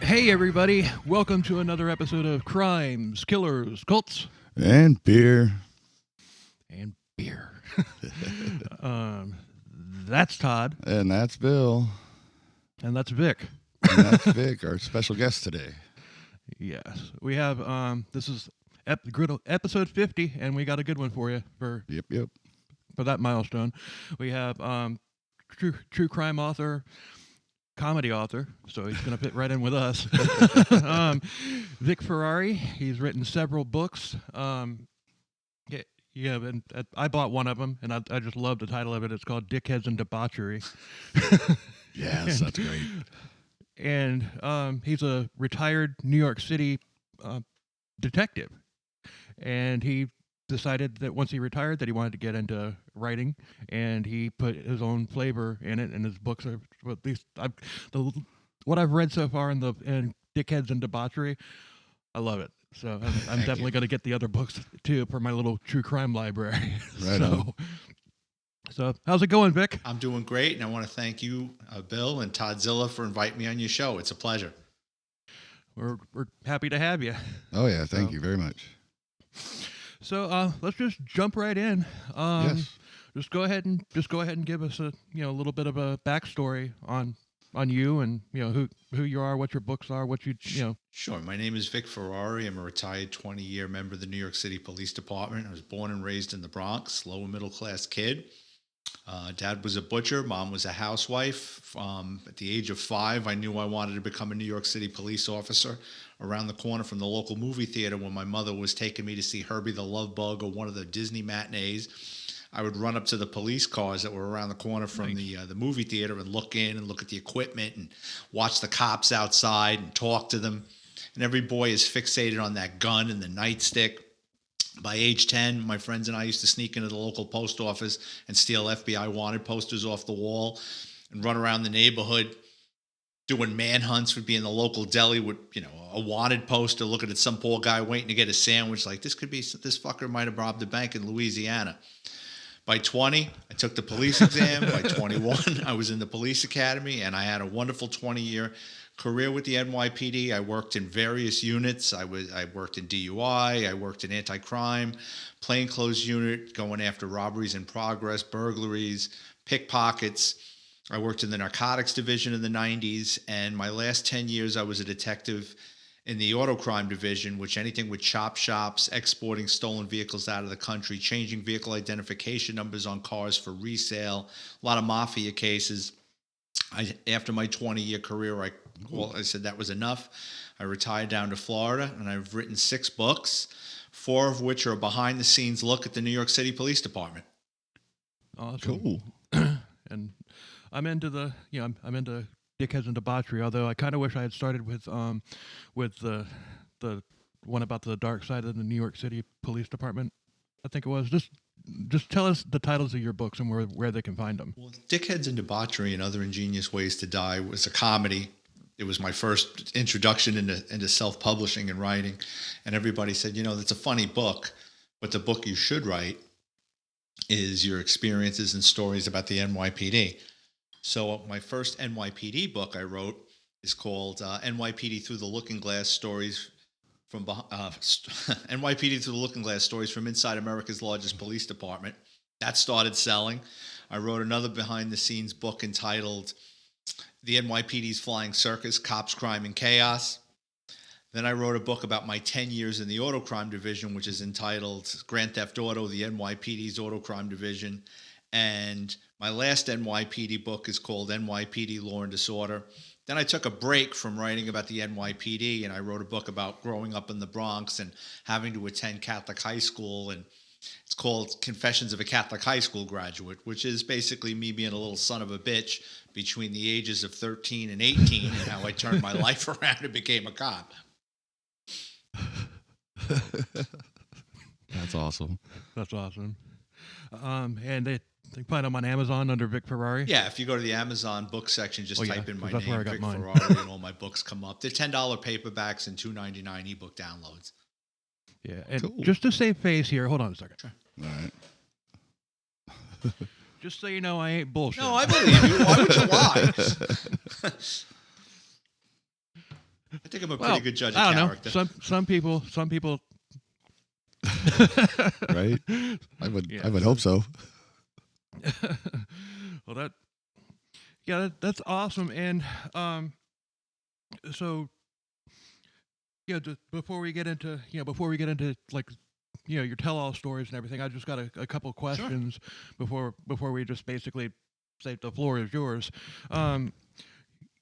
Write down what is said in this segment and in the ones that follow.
Hey, everybody. Welcome to another episode of Crimes, Killers, Cults, and beer. and Beer. That's Todd. And that's Bill. And that's Vic. And that's Vic, our special guest today. Yes. We have, this is episode 50, and we got a good one for you for that milestone. We have true crime author, comedy author, so he's going to fit right in with us. Vic Ferrari. He's written several books. And I bought one of them, and I just love the title of it. It's called Dickheads and Debauchery. Yes, that's great. And he's a retired New York City detective, and he decided that once he retired that he wanted to get into writing, and he put his own flavor in it. And his books are, well, at least what I've read so far in Dickheads and Debauchery, I love it. So I'm definitely going to get the other books too for my little true crime library. Right on. So how's it going, Vic? I'm doing great, and I want to thank you, Bill and Toddzilla, for inviting me on your show. It's a pleasure. We're happy to have you. Oh yeah, thank you very much. So let's just jump right in. Yes. Just go ahead and give us a little bit of a backstory on you, and who you are, what your books are, what you. Sure. My name is Vic Ferrari. I'm a retired 20-year member of the New York City Police Department. I was born and raised in the Bronx, lower middle class kid. Dad was a butcher. Mom was a housewife. At the age of 5, I knew I wanted to become a New York City police officer. Around the corner from the local movie theater, when my mother was taking me to see Herbie the Love Bug or one of the Disney matinees, I would run up to the police cars that were around the corner from the movie theater and look in and look at the equipment and watch the cops outside and talk to them. And every boy is fixated on that gun and the nightstick. By age 10, my friends and I used to sneak into the local post office and steal FBI wanted posters off the wall and run around the neighborhood doing manhunts. Would be in the local deli with, a wanted poster, looking at some poor guy waiting to get a sandwich. Like, this fucker might have robbed a bank in Louisiana. By 20, I took the police exam. By 21, I was in the police academy, and I had a wonderful 20-year career with the NYPD. I worked in various units. I worked in DUI. I worked in anti-crime, plainclothes unit, going after robberies in progress, burglaries, pickpockets. I worked in the narcotics division in the 90s, and my last 10 years I was a detective in the auto crime division, which anything with chop shops, exporting stolen vehicles out of the country, changing vehicle identification numbers on cars for resale, a lot of mafia cases. After my 20-year career, I said that was enough. I retired down to Florida, and I've written 6 books, 4 of which are a behind-the-scenes look at the New York City Police Department. Awesome. Cool. And I'm into I'm into Dickheads and Debauchery, although I kind of wish I had started with the one about the dark side of the New York City Police Department. I think it was. Just tell us the titles of your books and where they can find them. Well, Dickheads and Debauchery and Other Ingenious Ways to Die was a comedy. It was my first introduction into self-publishing and writing. And everybody said, that's a funny book, but the book you should write is your experiences and stories about the NYPD. So my first NYPD book I wrote is called NYPD Through the Looking Glass Stories from NYPD Through the Looking Glass Stories from Inside America's Largest Police Department. That started selling. I wrote another behind-the-scenes book entitled The NYPD's Flying Circus, Cops, Crime, and Chaos. Then I wrote a book about my 10 years in the auto crime division, which is entitled Grand Theft Auto, the NYPD's Auto Crime Division. And my last NYPD book is called NYPD Law and Disorder. Then I took a break from writing about the NYPD, and I wrote a book about growing up in the Bronx and having to attend Catholic high school. And it's called Confessions of a Catholic High School Graduate, which is basically me being a little son of a bitch between the ages of 13 and 18 and how I turned my life around and became a cop. That's awesome. That's awesome. And they can find them on Amazon under Vic Ferrari. Yeah, if you go to the Amazon book section, just type in my name, Vic mine. Ferrari, and all my books come up. They're $10 paperbacks and $2.99 ebook downloads. Yeah, and cool. Just to save face here, hold on a second. Sure. All right. Just so you know, I ain't bullshit. No, I believe you. Why would you lie? I think I'm a Well, pretty good judge I of don't character. know. Some people. Right? I Yeah. would hope so. Well, that's awesome. And so yeah, just before we get into like your tell-all stories and everything, I just got a couple questions before we just basically say the floor is yours.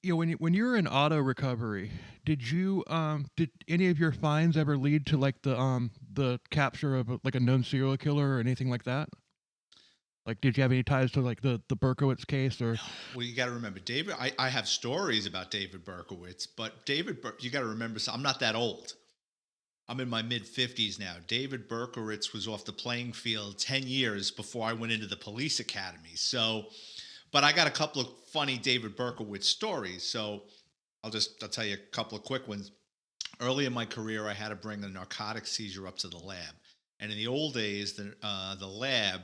When you're in auto recovery, did any of your fines ever lead to like the capture of like a known serial killer or anything like that? Like, did you have any ties to like the Berkowitz case or? Well, you got to remember, David. I have stories about David Berkowitz, but you got to remember, I'm not that old. I'm in my mid-50s now. David Berkowitz was off the playing field 10 years before I went into the police academy. So, but I got a couple of funny David Berkowitz stories. So I'll tell you a couple of quick ones. Early in my career, I had to bring a narcotic seizure up to the lab. And in the old days, the lab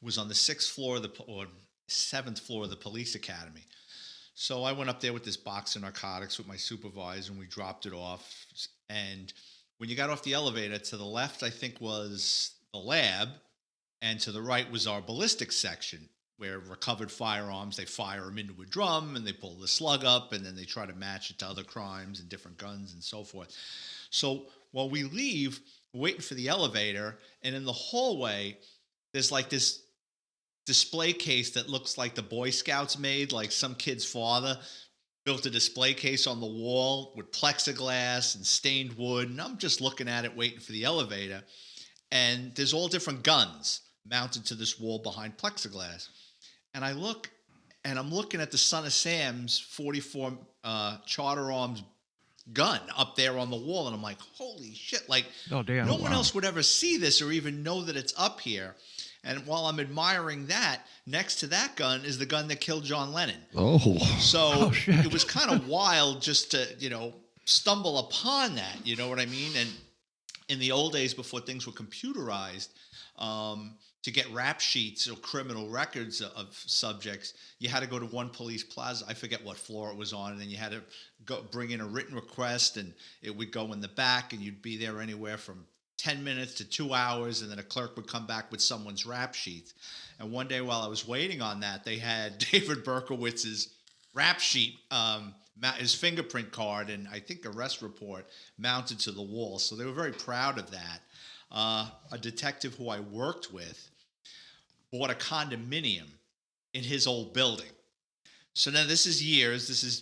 was on the 6th floor or 7th floor of the police academy. So I went up there with this box of narcotics with my supervisor, and we dropped it off. And when you got off the elevator, to the left, I think, was the lab, and to the right was our ballistics section, where recovered firearms, they fire them into a drum, and they pull the slug up, and then they try to match it to other crimes and different guns and so forth. So while we leave, we're waiting for the elevator, and in the hallway, there's like this display case that looks like the Boy Scouts made, like some kid's father built a display case on the wall with plexiglass and stained wood. And I'm just looking at it, waiting for the elevator. And there's all different guns mounted to this wall behind plexiglass. And I look, and I'm looking at the Son of Sam's 44 Charter Arms gun up there on the wall. And I'm like, holy shit. Like, Oh damn! no one else would ever see this or even know that it's up here. And while I'm admiring that, next to that gun is the gun that killed John Lennon. Oh. So shit. it was kind of wild just to, stumble upon that. You know what I mean? And in the old days, before things were computerized, to get rap sheets or criminal records of subjects, you had to go to one police plaza. I forget what floor it was on. And then you had to go bring in a written request, and it would go in the back, and you'd be there anywhere from 10 minutes to 2 hours, and then a clerk would come back with someone's rap sheet. And one day while I was waiting on that, they had David Berkowitz's rap sheet, his fingerprint card, and I think arrest report mounted to the wall. So they were very proud of that. A detective who I worked with bought a condominium in his old building. So now this is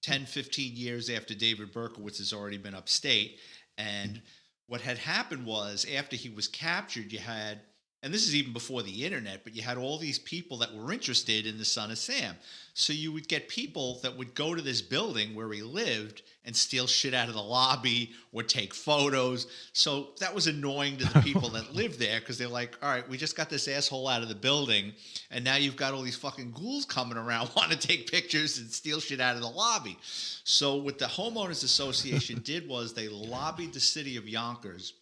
10, 15 years after David Berkowitz has already been upstate. And what had happened was, after he was captured, you had, and this is even before the internet, but you had all these people that were interested in the Son of Sam. So you would get people that would go to this building where he lived and steal shit out of the lobby or take photos. So that was annoying to the people that lived there, because they're like, all right, we just got this asshole out of the building, and now you've got all these fucking ghouls coming around wanting to take pictures and steal shit out of the lobby. So what the Homeowners Association did was they lobbied the city of Yonkers.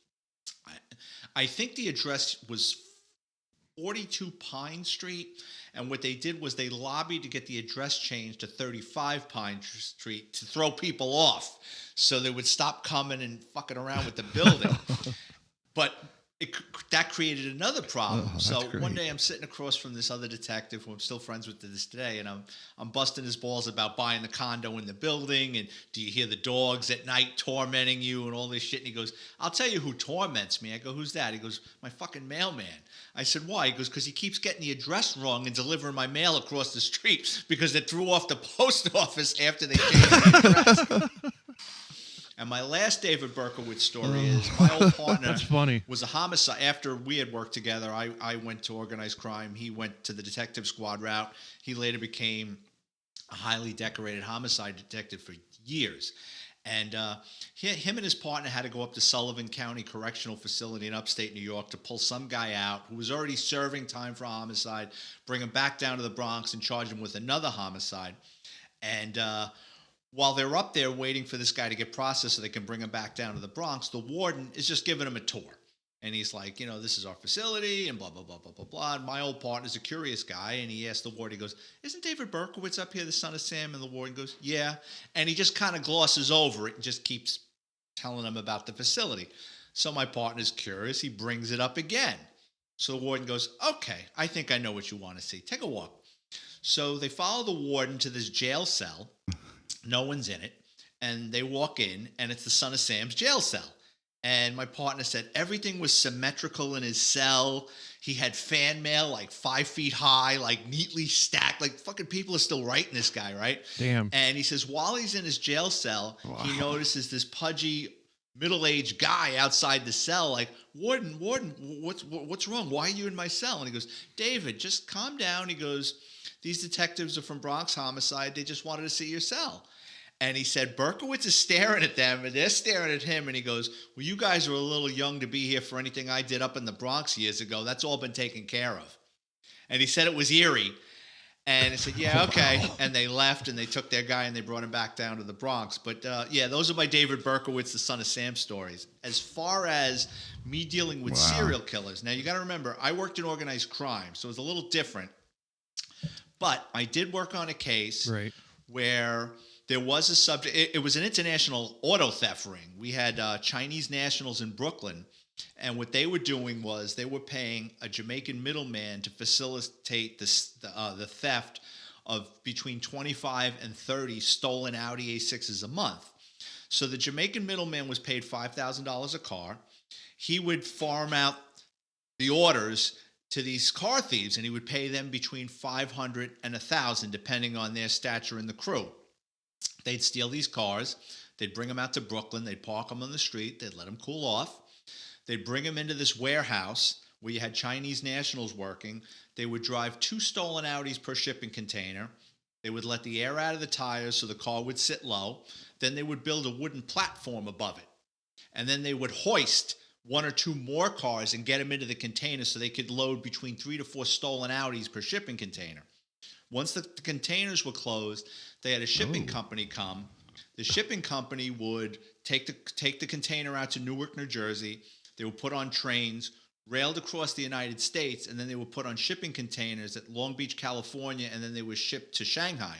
I think the address was 42 Pine Street, and what they did was they lobbied to get the address changed to 35 Pine Street to throw people off, so they would stop coming and fucking around with the building. But that created another problem. Oh, So great. one day I'm sitting across from this other detective who I'm still friends with to this day, and I'm busting his balls about buying the condo in the building, and do you hear the dogs at night tormenting you and all this shit? And he goes, I'll tell you who torments me. I go, who's that? He goes, my fucking mailman. I said, why? He goes, because he keeps getting the address wrong and delivering my mail across the street because they threw off the post office after they changed the address. And my last David Berkowitz story is, my old partner That's funny. was a homicide. After we had worked together, I went to organized crime. He went to the detective squad route. He later became a highly decorated homicide detective for years. And him and his partner had to go up to Sullivan County Correctional Facility in upstate New York to pull some guy out who was already serving time for a homicide, bring him back down to the Bronx and charge him with another homicide. And while they're up there waiting for this guy to get processed so they can bring him back down to the Bronx, the warden is just giving him a tour. And he's like, this is our facility and blah, blah, blah, blah, blah, blah. And my old partner's a curious guy. And he asked the warden, he goes, isn't David Berkowitz up here, the son of Sam? And the warden goes, yeah. And he just kind of glosses over it and just keeps telling him about the facility. So my partner's curious. He brings it up again. So the warden goes, okay, I think I know what you want to see. Take a walk. So they follow the warden to this jail cell. No one's in it. And they walk in, and it's the son of Sam's jail cell. And my partner said everything was symmetrical in his cell. He had fan mail like 5 feet high, like neatly stacked. Like fucking people are still writing this guy, right? Damn. And he says while he's in his jail cell, he notices this pudgy middle-aged guy outside the cell, like, warden, what's wrong? Why are you in my cell? And he goes, David, just calm down. He goes, these detectives are from Bronx Homicide. They just wanted to see your cell. And he said, Berkowitz is staring at them, and they're staring at him. And he goes, well, you guys are a little young to be here for anything I did up in the Bronx years ago. That's all been taken care of. And he said it was eerie. And he said, yeah, okay. Wow. And they left, and they took their guy, and they brought him back down to the Bronx. But, yeah, those are my David Berkowitz, the son of Sam stories. As far as me dealing with serial killers, now you got to remember, I worked in organized crime, so it was a little different. But I did work on a case where there was a subject. It was an international auto theft ring. We had Chinese nationals in Brooklyn, and what they were doing was they were paying a Jamaican middleman to facilitate the theft of between 25 and 30 stolen Audi A6s a month. So the Jamaican middleman was paid $5,000 a car. He would farm out the orders to these car thieves, and he would pay them between $500 and $1,000, depending on their stature in the crew. They'd steal these cars. They'd bring them out to Brooklyn. They'd park them on the street. They'd let them cool off. They'd bring them into this warehouse where you had Chinese nationals working. They would drive 2 stolen Audis per shipping container. They would let the air out of the tires so the car would sit low. Then they would build a wooden platform above it. And then they would hoist 1 or 2 more cars and get them into the container so they could load between 3 to 4 stolen Audis per shipping container. Once the containers were closed, they had a shipping company come. The shipping company would take the container out to Newark, New Jersey. They would put on trains, railed across the United States, and then they would put on shipping containers at Long Beach, California, and then they were shipped to Shanghai.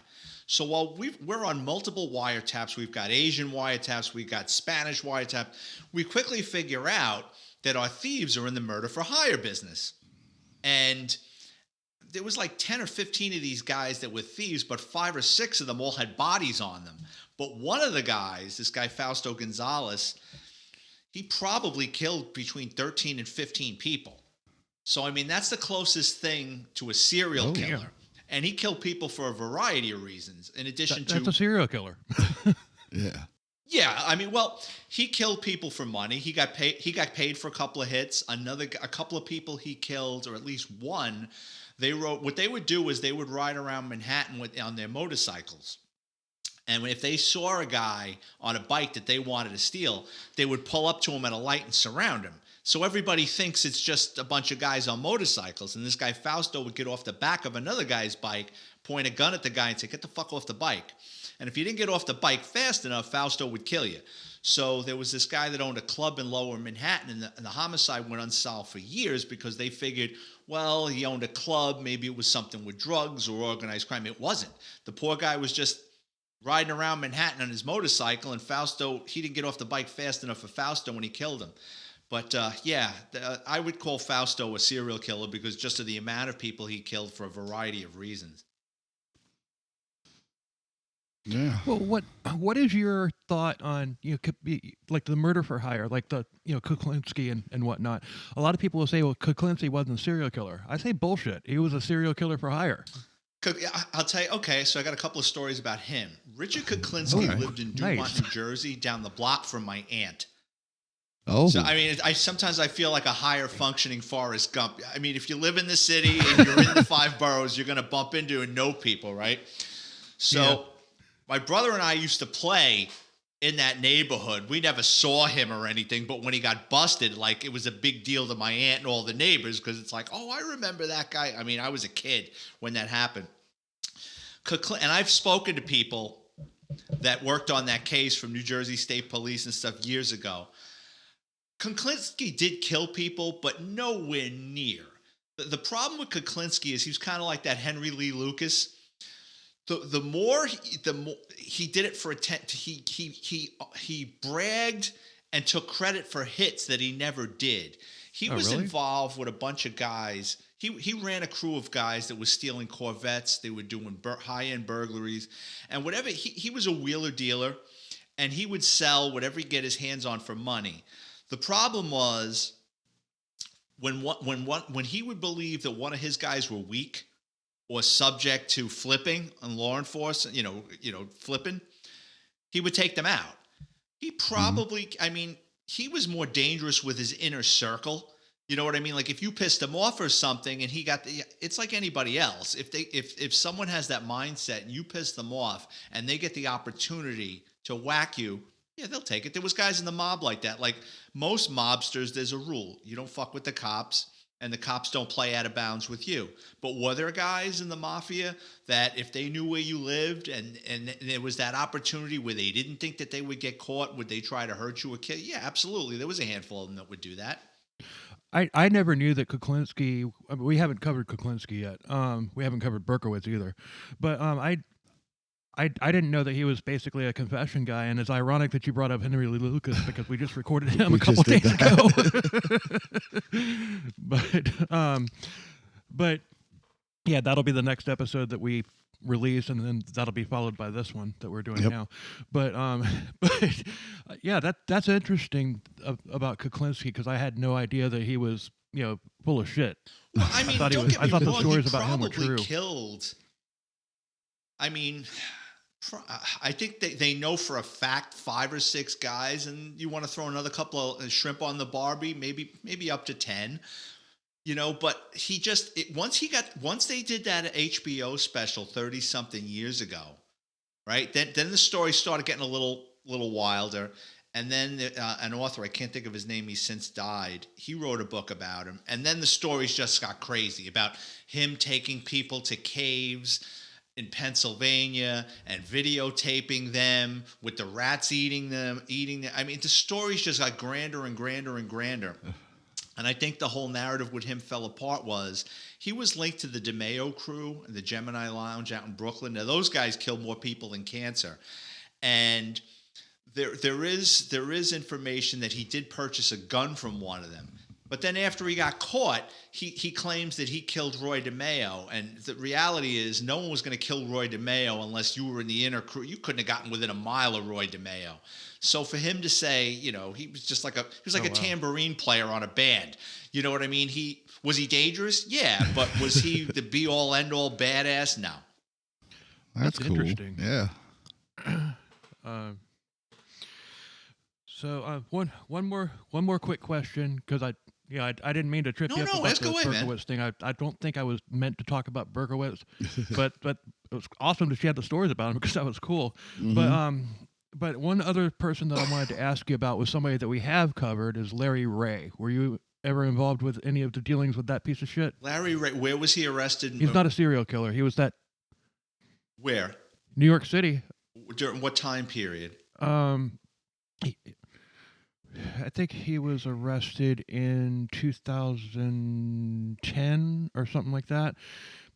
So while we're on multiple wiretaps, we've got Asian wiretaps, we've got Spanish wiretaps, we quickly figure out that our thieves are in the murder-for-hire business. And there was like 10 or 15 of these guys that were thieves, but 5 or 6 of them all had bodies on them. But one of the guys, this guy Fausto Gonzalez, he probably killed between 13 and 15 people. So, I mean, that's the closest thing to a serial killer. Yeah. And he killed people for a variety of reasons, in addition to... That's a serial killer. Yeah. Yeah, I mean, well, he killed people for money. He got paid for a couple of hits. A couple of people he killed, or at least one, what they would do is they would ride around Manhattan on their motorcycles. And if they saw a guy on a bike that they wanted to steal, they would pull up to him at a light and surround him. So everybody thinks it's just a bunch of guys on motorcycles. And this guy Fausto would get off the back of another guy's bike, point a gun at the guy and say, get the fuck off the bike. And if you didn't get off the bike fast enough, Fausto would kill you. So there was this guy that owned a club in Lower Manhattan, and the homicide went unsolved for years because they figured, well, he owned a club. Maybe it was something with drugs or organized crime. It wasn't. The poor guy was just riding around Manhattan on his motorcycle, and Fausto, he didn't get off the bike fast enough for Fausto when he killed him. But, I would call Fausto a serial killer because just of the amount of people he killed for a variety of reasons. Yeah. Well, what is your thought on, like the murder for hire, like the, Kuklinski and whatnot? A lot of people will say, well, Kuklinski wasn't a serial killer. I say bullshit. He was a serial killer for hire. I'll tell you, okay, so I got a couple of stories about him. Richard Kuklinski lived in Dumont, New Jersey, down the block from my aunt. Oh. So, I mean, sometimes I feel like a higher functioning Forrest Gump. I mean, if you live in the city and you're in the 5 boroughs, you're going to bump into and know people, right? So my brother and I used to play in that neighborhood. We never saw him or anything, but when he got busted, like, it was a big deal to my aunt and all the neighbors because it's like, oh, I remember that guy. I mean, I was a kid when that happened. And I've spoken to people that worked on that case from New Jersey State Police and stuff years ago. Kuklinski did kill people, but nowhere near. The problem with Kuklinski is he was kind of like that Henry Lee Lucas. The more he did it for he bragged and took credit for hits that he never did. He was really? involved with a bunch of guys. He ran a crew of guys that was stealing Corvettes. They were doing high-end burglaries. And whatever, he was a wheeler dealer, and he would sell whatever he'd get his hands on for money. The problem was when he would believe that one of his guys were weak or subject to flipping and law enforcement, flipping, he would take them out. He probably, he was more dangerous with his inner circle. You know what I mean? Like if you pissed him off or something and it's like anybody else. If someone has that mindset and you piss them off and they get the opportunity to whack you, yeah, they'll take it. There was guys in the mob like that. Like most mobsters, there's a rule. You don't fuck with the cops and the cops don't play out of bounds with you. But were there guys in the mafia that if they knew where you lived and there was that opportunity where they didn't think that they would get caught, would they try to hurt you or kill you? Yeah, absolutely. There was a handful of them that would do that. I never knew that Kuklinski. We haven't covered Kuklinski yet. We haven't covered Berkowitz either. But I didn't know that he was basically a confession guy, and it's ironic that you brought up Henry Lee Lucas because we just recorded him a couple days ago. But yeah, that'll be the next episode that we release, and then that'll be followed by this one that we're doing now. But yeah, that's interesting about Kuklinski because I had no idea that he was full of shit. Well, I thought the stories about him were true. Killed. I think they know for a fact 5 or 6 guys, and you want to throw another couple of shrimp on the Barbie, maybe up to 10. But he just once they did that HBO special 30-something years ago, right? Then the story started getting a little wilder, and then an author, I can't think of his name, he's since died. He wrote a book about him, and then the stories just got crazy about him taking people to caves in Pennsylvania and videotaping them with the rats eating them. The stories just got grander and grander and grander. And I think the whole narrative with him fell apart was he was linked to the DeMeo crew and the Gemini Lounge out in Brooklyn. Now, those guys killed more people than cancer. And there is information that he did purchase a gun from one of them. But then after he got caught, he claims that he killed Roy DeMeo. And the reality is no one was going to kill Roy DeMeo unless you were in the inner crew. You couldn't have gotten within a mile of Roy DeMeo. So for him to say, he was just like a tambourine player on a band. You know what I mean? Was he dangerous? Yeah. But was he the be all end all badass? No. That's cool. Interesting. Yeah. So one more quick question because I didn't mean to trip you up about the Berkowitz thing. I don't think I was meant to talk about Berkowitz, but it was awesome that she had the stories about him because that was cool. Mm-hmm. But one other person that I wanted to ask you about was somebody that we have covered is Larry Ray. Were you ever involved with any of the dealings with that piece of shit? Larry Ray, where was he arrested? He's not a serial killer. He was that. Where? New York City. During what time period? I think he was arrested in 2010 or something like that.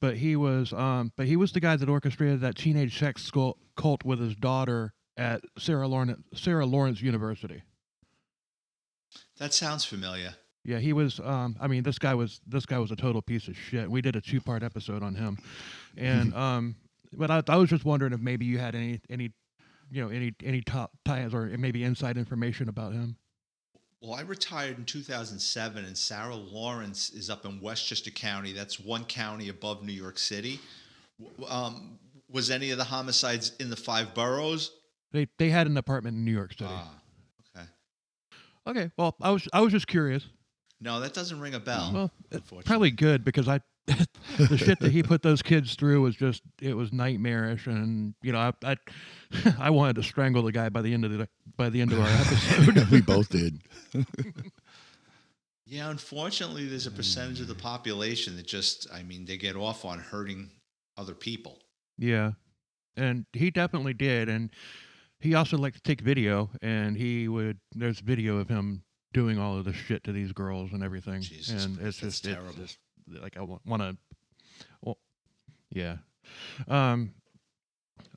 But he was the guy that orchestrated that teenage sex cult with his daughter at Sarah Lawrence University. That sounds familiar. Yeah, he was. This guy was a total piece of shit. We did a 2-part episode on him, and but I was just wondering if maybe you had any top ties or maybe inside information about him. Well, I retired in 2007, and Sarah Lawrence is up in Westchester County. That's one county above New York City. Was any of the homicides in the 5 boroughs? They had an apartment in New York City. Okay. Okay. Well, I was just curious. No, that doesn't ring a bell. Well, it's probably good because the shit that he put those kids through was it was nightmarish, and I wanted to strangle the guy by the end of our episode. We both did. Yeah, unfortunately, there's a percentage of the population that they get off on hurting other people. Yeah, and he definitely did, and he also liked to take video, and there's video of him doing all of this shit to these girls and everything. Jesus and Christ, it's that's terrible. It's just like I want to. Well, yeah. Um.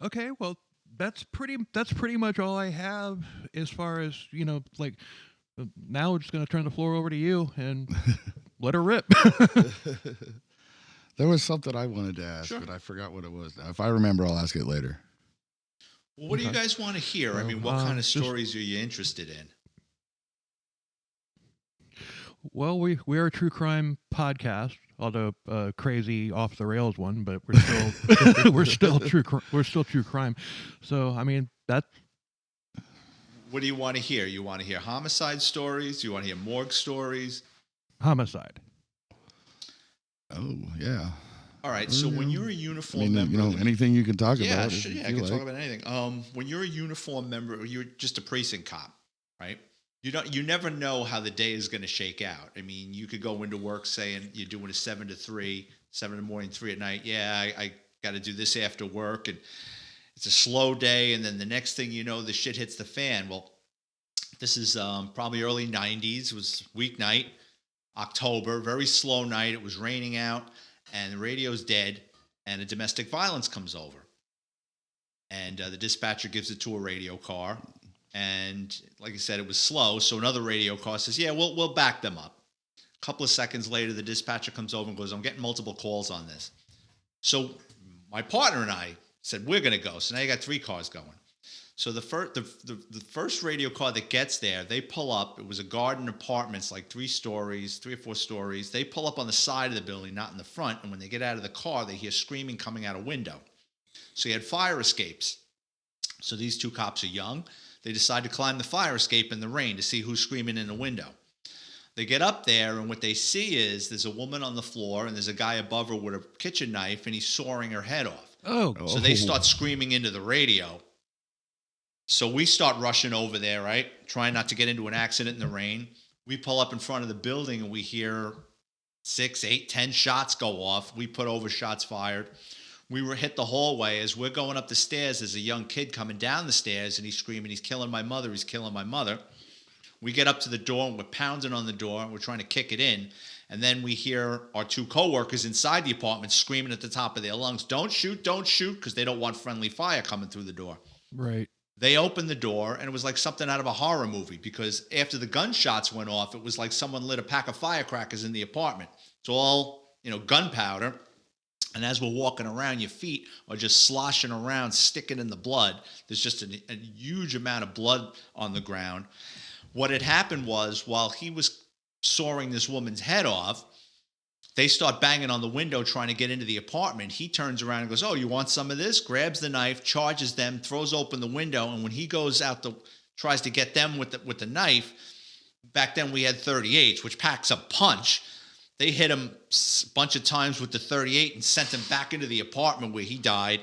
Okay. Well, that's pretty much all I have as far as like. Now we're just gonna turn the floor over to you and let her rip. There was something I wanted to ask, Sure. but I forgot what it was. Now, if I remember, I'll ask it later. Well, what do you Okay. guys want to hear? I Well, mean, what kind of just- stories are you interested in? Well, we are a true crime podcast, although crazy off the rails one, but we're still we're still true crime. So I mean that's What do you want to hear? You want to hear homicide stories? You want to hear morgue stories? homicide. Oh, yeah. All right. So when you're a I uniform mean, member, of the- anything you can talk yeah, about. sure, if yeah, I you can like. talk about anything. When you're a uniform member, you're just a precinct cop, right? You never know how the day is going to shake out. I mean, you could go into work saying you're doing a 7 to 3, 7 in the morning, 3 at night. Yeah, I got to do this after work, and it's a slow day. And then the next thing you know, the shit hits the fan. Well, this is probably early 90s. It was weeknight, October, very slow night. It was raining out, and the radio's dead, and a domestic violence comes over. And the dispatcher gives it to a radio car. And like I said, it was slow. So another radio car says, yeah, we'll back them up. A couple of seconds later, the dispatcher comes over and goes, I'm getting multiple calls on this. So my partner and I said, we're going to go. So now you got 3 cars going. So the first radio car that gets there, they pull up. It was a garden apartments, like 3 or 4 stories. They pull up on the side of the building, not in the front. And when they get out of the car, they hear screaming coming out a window. So you had fire escapes. So these 2 cops are young. They decide to climb the fire escape in the rain to see who's screaming in the window. They get up there, and what they see is there's a woman on the floor, and there's a guy above her with a kitchen knife, and he's sawing her head off. Oh, So they start screaming into the radio. So we start rushing over there, right? Trying not to get into an accident in the rain. We pull up in front of the building, and we hear 6, 8, 10 shots go off. We put over shots fired. We were hit the hallway. As we're going up the stairs, there's a young kid coming down the stairs, and he's screaming, he's killing my mother, he's killing my mother. We get up to the door, and we're pounding on the door, and we're trying to kick it in. And then we hear our 2 coworkers inside the apartment screaming at the top of their lungs, don't shoot, because they don't want friendly fire coming through the door. right. They opened the door, and it was like something out of a horror movie, because after the gunshots went off, it was like someone lit a pack of firecrackers in the apartment. It's all, gunpowder. And as we're walking around, your feet are just sloshing around, sticking in the blood. There's just a huge amount of blood on the ground. What had happened was, while he was sawing this woman's head off, they start banging on the window trying to get into the apartment. He turns around and goes, oh, you want some of this? Grabs the knife, charges them, throws open the window. And when he goes out tries to get them with the knife, back then we had 38s, which packs a punch. They hit him a bunch of times with the 38 and sent him back into the apartment where he died.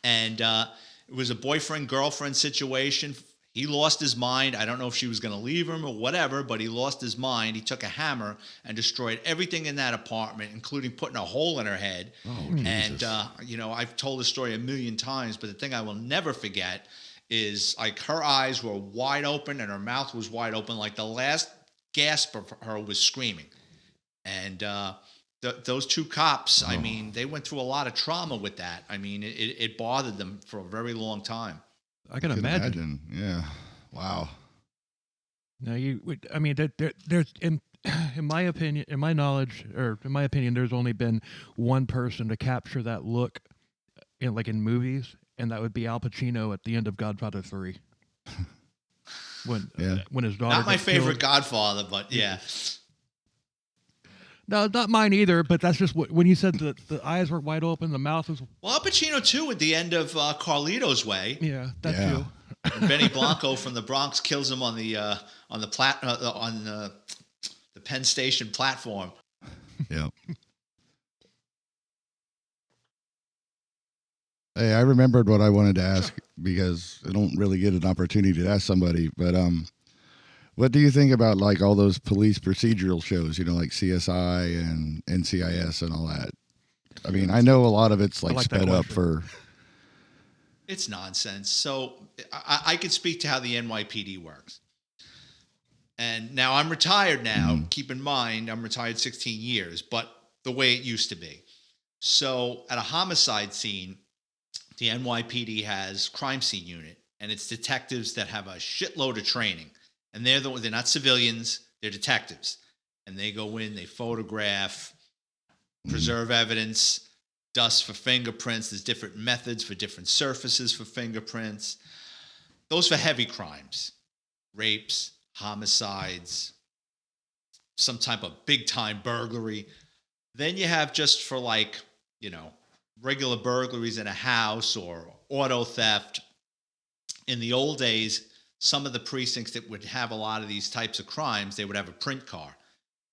And it was a boyfriend-girlfriend situation. He lost his mind. I don't know if she was going to leave him or whatever, but he lost his mind. He took a hammer and destroyed everything in that apartment, including putting a hole in her head. Oh, And, Jesus. I've told this story a million times, but the thing I will never forget is, like, her eyes were wide open and her mouth was wide open. Like, the last gasp of her was screaming. And those 2 cops, I mean, they went through a lot of trauma with that. I mean, it bothered them for a very long time. I can imagine. Yeah. Wow. Now there's in my opinion, in my knowledge, or in my opinion, there's only been one person to capture that look in movies, and that would be Al Pacino at the end of Godfather 3. When his daughter Not my gets favorite killed. Godfather, but yeah. No, not mine either. But that's just when you said the eyes were wide open, the mouth was. Well, Al Pacino too at the end of Carlito's Way. Yeah, that Yeah. too. And Benny Blanco from the Bronx kills him on the Penn Station platform. Yep. Hey, I remembered what I wanted to ask because I don't really get an opportunity to ask somebody. But what do you think about like all those police procedural shows? Like CSI and NCIS and all that. I mean, I know a lot of it's like like that sped up question. for. It's nonsense. So I could speak to how the NYPD works. And now I'm retired now. Keep in mind, I'm retired 16 years, but the way it used to be. So at a homicide scene, the NYPD has crime scene unit, and it's detectives that have a shitload of training. And they're not civilians, they're detectives. And they go in, they photograph, preserve evidence, dust for fingerprints. There's different methods for different surfaces for fingerprints. Those for heavy crimes, rapes, homicides, some type of big time burglary. Then you have just for like, regular burglaries in a house or auto theft. In the old days, some of the precincts that would have a lot of these types of crimes, they would have a print car.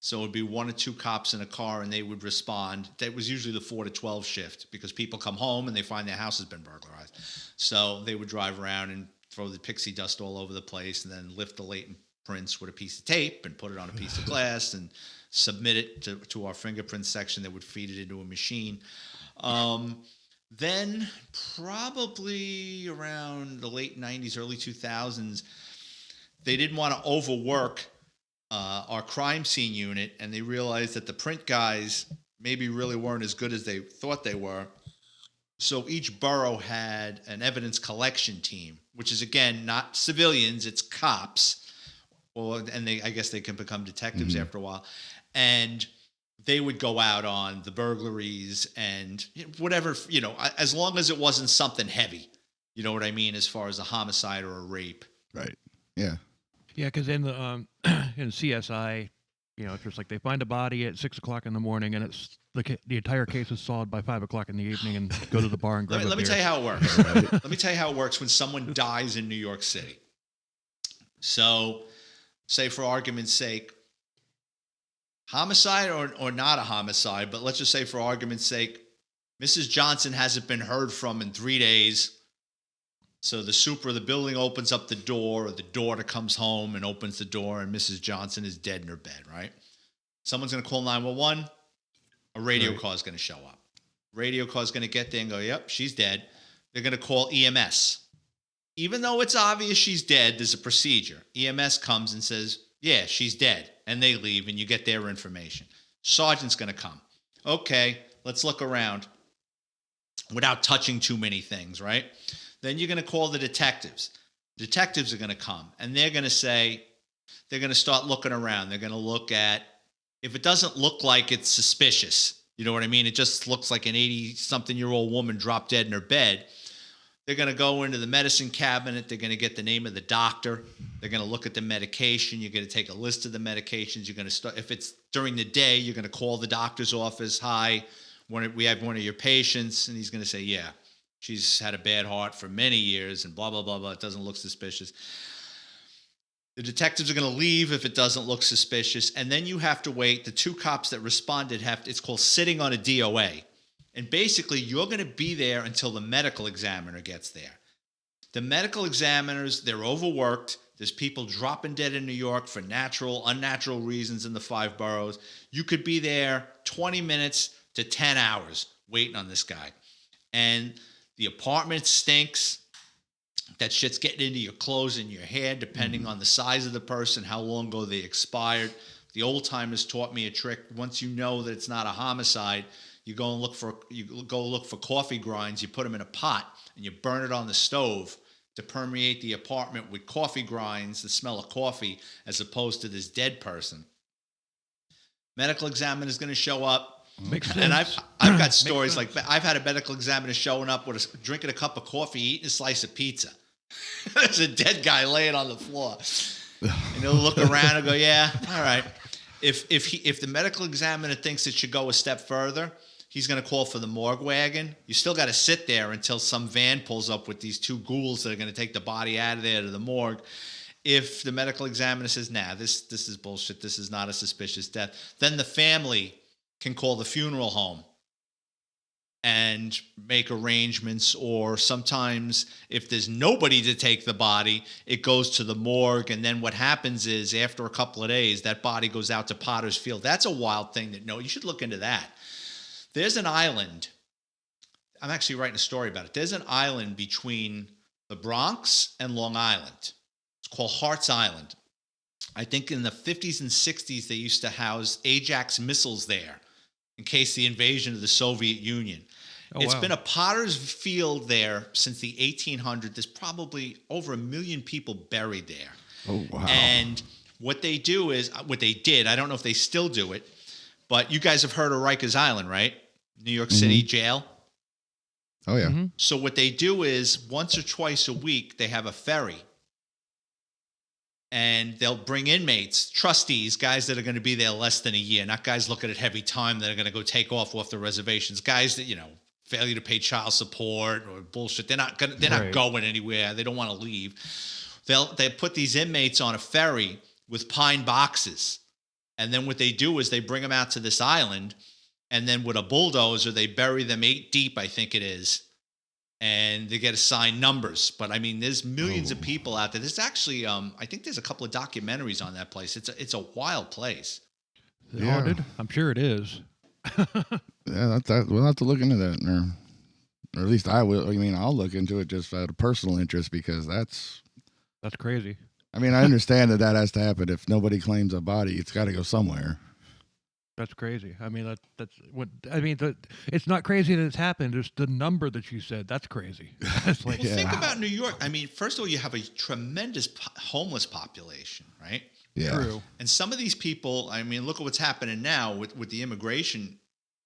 So it would be 1 or 2 cops in a car, and they would respond. That was usually the 4 to 12 shift, because people come home and they find their house has been burglarized. So they would drive around and throw the pixie dust all over the place, and then lift the latent prints with a piece of tape and put it on a piece of glass and submit it to our fingerprint section that would feed it into a machine. Then probably around the late 90s, early 2000s, they didn't want to overwork our crime scene unit, and they realized that the print guys maybe really weren't as good as they thought they were. So each borough had an evidence collection team, which is, again, not civilians, it's cops. And I guess they can become detectives after a while. And they would go out on the burglaries and whatever, as long as it wasn't something heavy, you know what I mean, as far as a homicide or a rape. Right. Yeah. Yeah, because in the in CSI, it's just like they find a body at 6 o'clock in the morning, and it's the entire case is solved by 5 o'clock in the evening, and go to the bar and grab a beer. Let me tell you how it works. Let me tell you how it works when someone dies in New York City. So, say for argument's sake, homicide or not a homicide, but let's just say for argument's sake, Mrs. Johnson hasn't been heard from in 3 days. So the super of the building opens up the door, or the daughter comes home and opens the door, and Mrs. Johnson is dead in her bed, right? Someone's going to call 911. A radio car is going to show up. Radio car is going to get there and go, yep, she's dead. They're going to call EMS. Even though it's obvious she's dead, there's a procedure. EMS comes and says, yeah, she's dead. And they leave, and you get their information. Sergeant's going to come. Okay, let's look around without touching too many things, right? Then you're going to call the detectives. Detectives are going to come, and they're going to say, they're going to start looking around. They're going to look at, if it doesn't look like it's suspicious, you know what I mean? It just looks like an 80-something-year-old woman dropped dead in her bed. They're going to go into the medicine cabinet. They're going to get the name of the doctor. They're going to look at the medication. You're going to take a list of the medications. You're going to start, if it's during the day, you're going to call the doctor's office. Hi, we have one of your patients. And he's going to say, yeah, she's had a bad heart for many years and blah, blah, blah, blah. It doesn't look suspicious. The detectives are going to leave if it doesn't look suspicious. And then you have to wait. The 2 cops that responded it's called sitting on a DOA. And basically, you're going to be there until the medical examiner gets there. The medical examiners, they're overworked. There's people dropping dead in New York for natural, unnatural reasons in the 5 boroughs. You could be there 20 minutes to 10 hours waiting on this guy. And the apartment stinks. That shit's getting into your clothes and your hair, depending on the size of the person, how long ago they expired. The old timers taught me a trick. Once you know that it's not a homicide, you go look for coffee grinds. You put them in a pot and you burn it on the stove to permeate the apartment with coffee grinds, the smell of coffee, as opposed to this dead person. Medical examiner is going to show up. Makes sense. And I've got stories like I've had a medical examiner showing up with drinking a cup of coffee, eating a slice of pizza. There's a dead guy laying on the floor, and he'll look around and go, "Yeah, all right." If the medical examiner thinks it should go a step further, he's going to call for the morgue wagon. You still got to sit there until some van pulls up with these 2 ghouls that are going to take the body out of there to the morgue. If the medical examiner says, "Nah, this is bullshit. This is not a suspicious death," then the family can call the funeral home and make arrangements. Or sometimes if there's nobody to take the body, it goes to the morgue. And then what happens is after a couple of days, that body goes out to Potter's Field. That's a wild thing you should look into that. There's an island. I'm actually writing a story about it. There's an island between the Bronx and Long Island. It's called Hart's Island. I think in the 50s and 60s, they used to house Ajax missiles there in case the invasion of the Soviet Union. Oh, It's wow. been a potter's field there since the 1800s. There's probably over 1 million people buried there. Oh, wow. And what they do is, what they did, I don't know if they still do it, but you guys have heard of Rikers Island, right? New York City jail. Oh, yeah. Mhm. So what they do is once or twice a week, they have a ferry. And they'll bring inmates, trustees, guys that are going to be there less than a year, not guys looking at heavy time that are going to go take off the reservations, guys that, failure to pay child support or bullshit. They're not Right. going anywhere. They don't want to leave. They put these inmates on a ferry with pine boxes. And then what they do is they bring them out to this island, and then with a bulldozer, they bury them 8 deep, I think it is. And they get assigned numbers. But I mean, there's millions of people out there. There's actually, I think there's a couple of documentaries on that place. It's a wild place. Is it Yeah. haunted? I'm sure it is. Yeah, we'll have to look into that, or at least I will. I mean, I'll look into it just out of personal interest because that's. That's crazy. I mean, I understand that has to happen. If nobody claims a body, it's got to go somewhere. That's crazy. I mean, that's what I mean. It's not crazy that it's happened. It's the number that you said. That's crazy. It's like, Well, think Yeah. about New York. I mean, first of all, you have a tremendous homeless population, right? Yeah. true. And some of these people, I mean, look at what's happening now with the immigration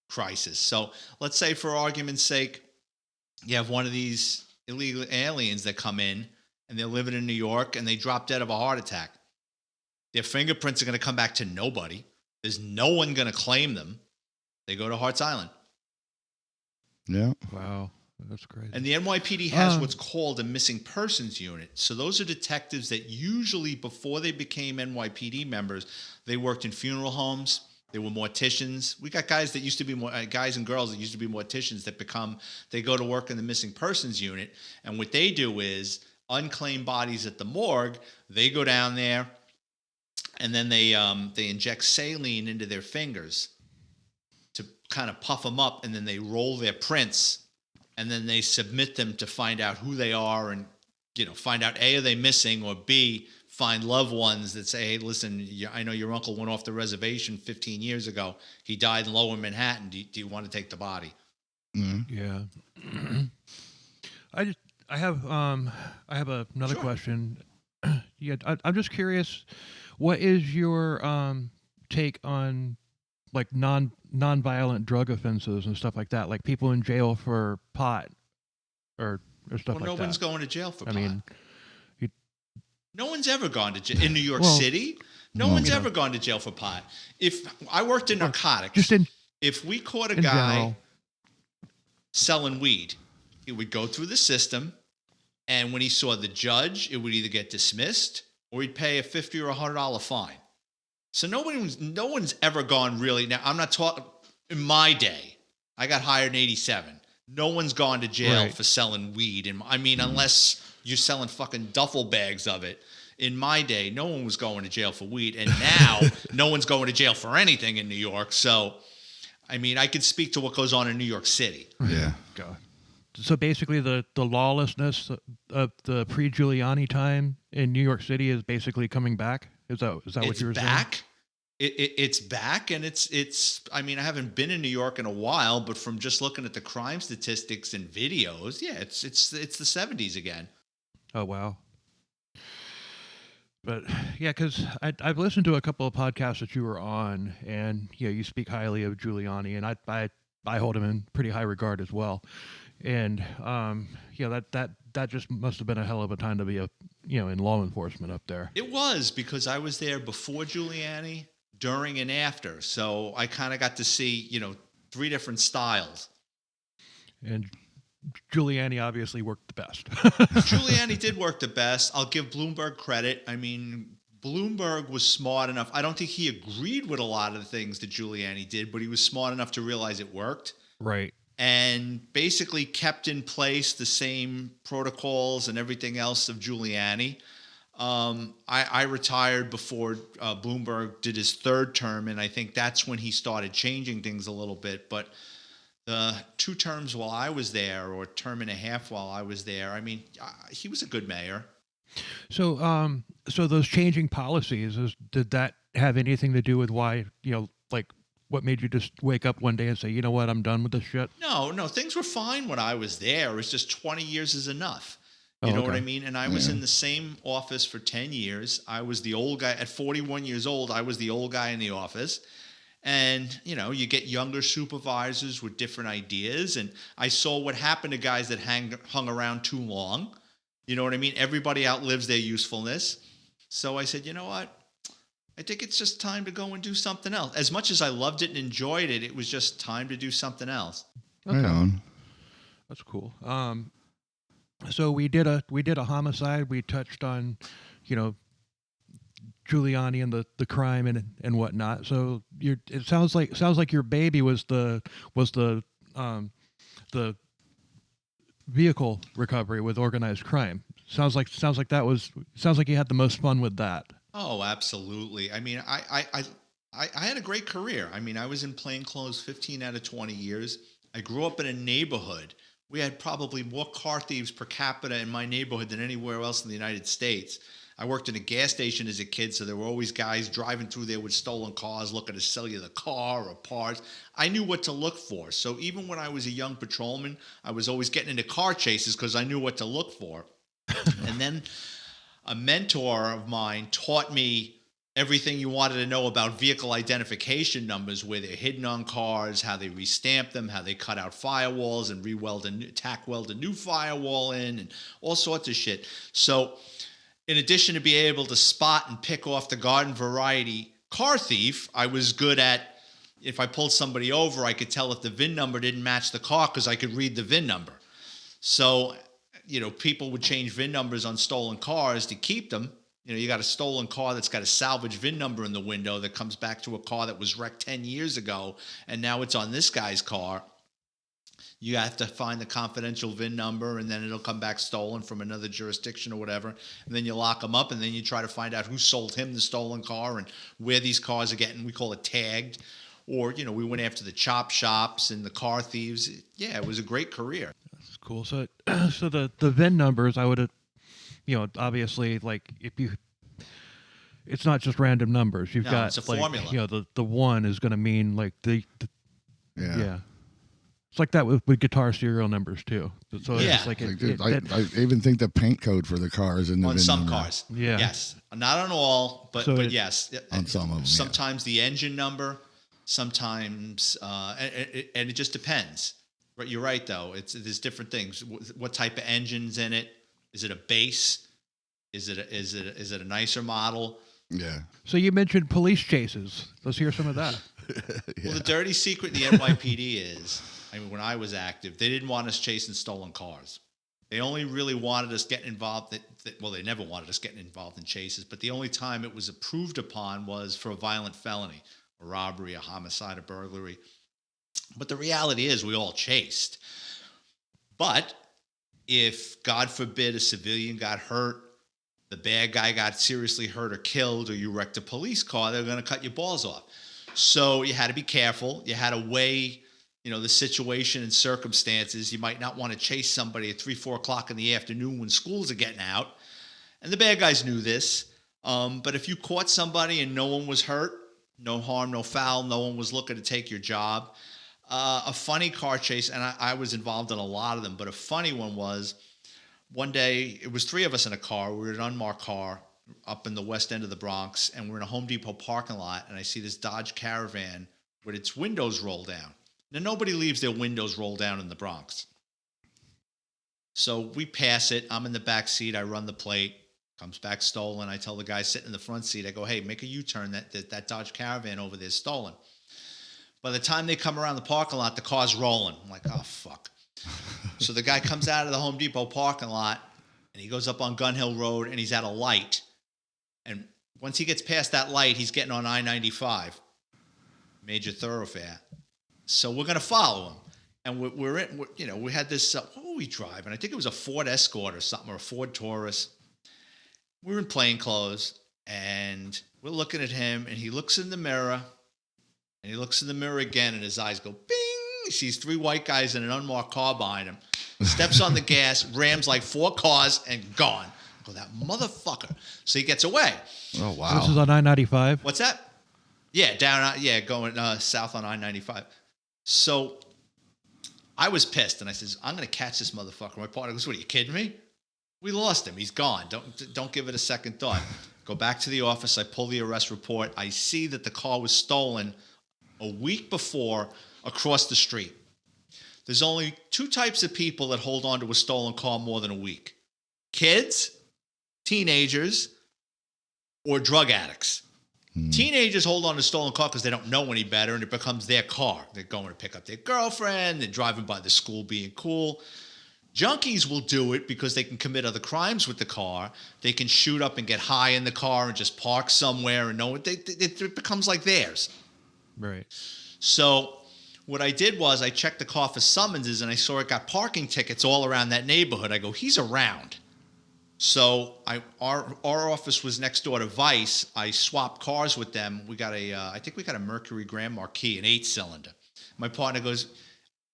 crisis. So let's say, for argument's sake, you have one of these illegal aliens that come in and they're living in New York and they drop dead of a heart attack. Their fingerprints are going to come back to nobody. There's no one going to claim them. They go to Hart's Island. Yeah. Wow, that's crazy. And the NYPD has what's called a missing persons unit. So those are detectives that usually, before they became NYPD members, they worked in funeral homes. They were morticians. We got guys that used to be guys and girls that used to be morticians that they go to work in the missing persons unit. And what they do is unclaimed bodies at the morgue. They go down there, and then they inject saline into their fingers to kind of puff them up, and then they roll their prints, and then they submit them to find out who they are, and find out A, are they missing, or B, find loved ones that say, hey, listen, I know your uncle went off the reservation 15 years ago. He died in Lower Manhattan. Do you want to take the body? Mm-hmm. Yeah. I have another Sure. question. Yeah, I'm just curious. What is your take on like non-violent drug offenses and stuff like that, like people in jail for pot or stuff Well, like no one's that? going to jail for I pot. mean, No one's ever gone to jail in New York Well, City. No one's ever gone to jail for pot. If I worked in narcotics, just in if we caught a in guy general. selling weed, it would go through the system, and when he saw the judge, it would either get dismissed or he'd pay a $50 or $100 fine. So no one's ever gone really. Now, I'm not talking in my day. I got hired in '87. No one's gone to jail Right. for selling weed. And I mean, unless you're selling fucking duffel bags of it. In my day, no one was going to jail for weed. And now no one's going to jail for anything in New York. So, I mean, I could speak to what goes on in New York City. Yeah. God. So basically, the lawlessness of the pre-Giuliani time in New York City is basically coming back. Is that what It's you were saying? back. It's back, and it's. I mean, I haven't been in New York in a while, but from just looking at the crime statistics and videos, yeah, it's the '70s again. Oh wow. But yeah, because I've listened to a couple of podcasts that you were on, and yeah, you speak highly of Giuliani, and I hold him in pretty high regard as well. And yeah, that just must have been a hell of a time to be in law enforcement up there. It was, because I was there before Giuliani, during, and after, so I kind of got to see 3 different styles. And Giuliani obviously worked the best. Giuliani did work the best. I'll give Bloomberg credit. I mean, Bloomberg was smart enough. I don't think he agreed with a lot of the things that Giuliani did, but he was smart enough to realize it worked. Right. And basically kept in place the same protocols and everything else of Giuliani. I retired before Bloomberg did his 3rd term, and I think that's when he started changing things a little bit. But the 2 terms while I was there, or term and a half while I was there, I mean, he was a good mayor. So those changing policies, did that have anything to do with why, like what made you just wake up one day and say, you know what, I'm done with this shit? No, things were fine when I was there. It's just 20 years is enough. Oh, You know what okay. I mean? And I was in the same office for 10 years. I was the old guy. At 41 years old, I was the old guy in the office. And, you get younger supervisors with different ideas. And I saw what happened to guys that hung around too long. You know what I mean? Everybody outlives their usefulness. So I said, you know what? I think it's just time to go and do something else. As much as I loved it and enjoyed it, it was just time to do something else. Right on. That's cool. So we did a homicide. We touched on, Giuliani and the crime and whatnot. So it sounds like your baby was the the vehicle recovery with organized crime. Sounds like you had the most fun with that. Oh, absolutely. I mean, I had a great career. I mean, I was in plainclothes 15 out of 20 years. I grew up in a neighborhood. We had probably more car thieves per capita in my neighborhood than anywhere else in the United States. I worked in a gas station as a kid, so there were always guys driving through there with stolen cars looking to sell you the car or parts. I knew what to look for. So even when I was a young patrolman, I was always getting into car chases because I knew what to look for. And then a mentor of mine taught me everything you wanted to know about vehicle identification numbers, where they're hidden on cars, how they restamp them, how they cut out firewalls and tack weld a new firewall in, and all sorts of shit. So in addition to be able to spot and pick off the garden variety car thief, I was good at, if I pulled somebody over, I could tell if the VIN number didn't match the car because I could read the VIN number. So, people would change VIN numbers on stolen cars to keep them. You got a stolen car that's got a salvage VIN number in the window that comes back to a car that was wrecked 10 years ago, and now it's on this guy's car. You have to find the confidential VIN number, and then it'll come back stolen from another jurisdiction or whatever. And then you lock them up, and then you try to find out who sold him the stolen car and where these cars are getting, we call it tagged. Or, we went after the chop shops and the car thieves. Yeah, it was a great career. That's cool. So so the VIN numbers, I would have, obviously, like it's not just random numbers. You've got it's a formula. The one is going to mean like Yeah. It's like that with guitar serial numbers too. So Yeah. it's like I even think the paint code for the car is in the On VIN some number. cars. Yeah. Yes. Not on all, but yes. On some of them. Sometimes the engine number, sometimes, and it just depends. But you're right, though. There's different things. What type of engine's in it? Is it a base? Is it a nicer model? Yeah. So you mentioned police chases. Let's hear some of that. Yeah. Well, the dirty secret in the NYPD is, when I was active, they didn't want us chasing stolen cars. They only really wanted us getting involved. They never wanted us getting involved in chases, but the only time it was approved upon was for a violent felony, a robbery, a homicide, a burglary. But the reality is we all chased. But if, God forbid, a civilian got hurt, the bad guy got seriously hurt or killed, or you wrecked a police car, they're going to cut your balls off. So you had to be careful. You had to weigh, the situation and circumstances. You might not want to chase somebody at 3-4 o'clock in the afternoon when schools are getting out. And the bad guys knew this. But if you caught somebody and no one was hurt, no harm, no foul, no one was looking to take your job. A funny car chase, and I was involved in a lot of them, but a funny one was one day, it was 3 of us in a car. We were in an unmarked car up in the west end of the Bronx, and we're in a Home Depot parking lot, and I see this Dodge Caravan with its windows rolled down. Now, nobody leaves their windows rolled down in the Bronx. So we pass it. I'm in the back seat. I run the plate. Comes back stolen. I tell the guy sitting in the front seat, I go, hey, make a U-turn. That Dodge Caravan over there is stolen. By the time they come around the parking lot, the car's rolling. I'm like, oh, fuck. So the guy comes out of the Home Depot parking lot, and he goes up on Gun Hill Road, and he's at a light. And once he gets past that light, he's getting on I-95, major thoroughfare. So we're going to follow him. And we had this, what were we driving? I think it was a Ford Escort or something, or a Ford Taurus. We were in plain clothes, and we're looking at him, and he looks in the mirror, and he looks in the mirror again, and his eyes go, bing! He sees 3 white guys in an unmarked car behind him, steps on the gas, rams like 4 cars, and gone. I go, that motherfucker. So he gets away. Oh, wow. This is on I-95. What's that? Yeah, going south on I-95. So I was pissed, and I says, I'm going to catch this motherfucker. My partner goes, what, are you kidding me? We lost him. He's gone. Don't give it a second thought. Go back to the office. I pull the arrest report. I see that the car was stolen a week before across the street. There's only two types of people that hold on to a stolen car more than a week. Kids, teenagers, or drug addicts. Teenagers hold on to a stolen car because they don't know any better, and it becomes their car. They're going to pick up their girlfriend. They're driving by the school being cool. Junkies will do it because they can commit other crimes with the car. They can shoot up and get high in the car and just park somewhere and know it. It becomes like theirs. Right. So what I did was I checked the car for summonses, and I saw it got parking tickets all around that neighborhood. I go, he's around. So our office was next door to Vice. I swapped cars with them. We got I think we got a Mercury Grand Marquis, an 8-cylinder. My partner goes,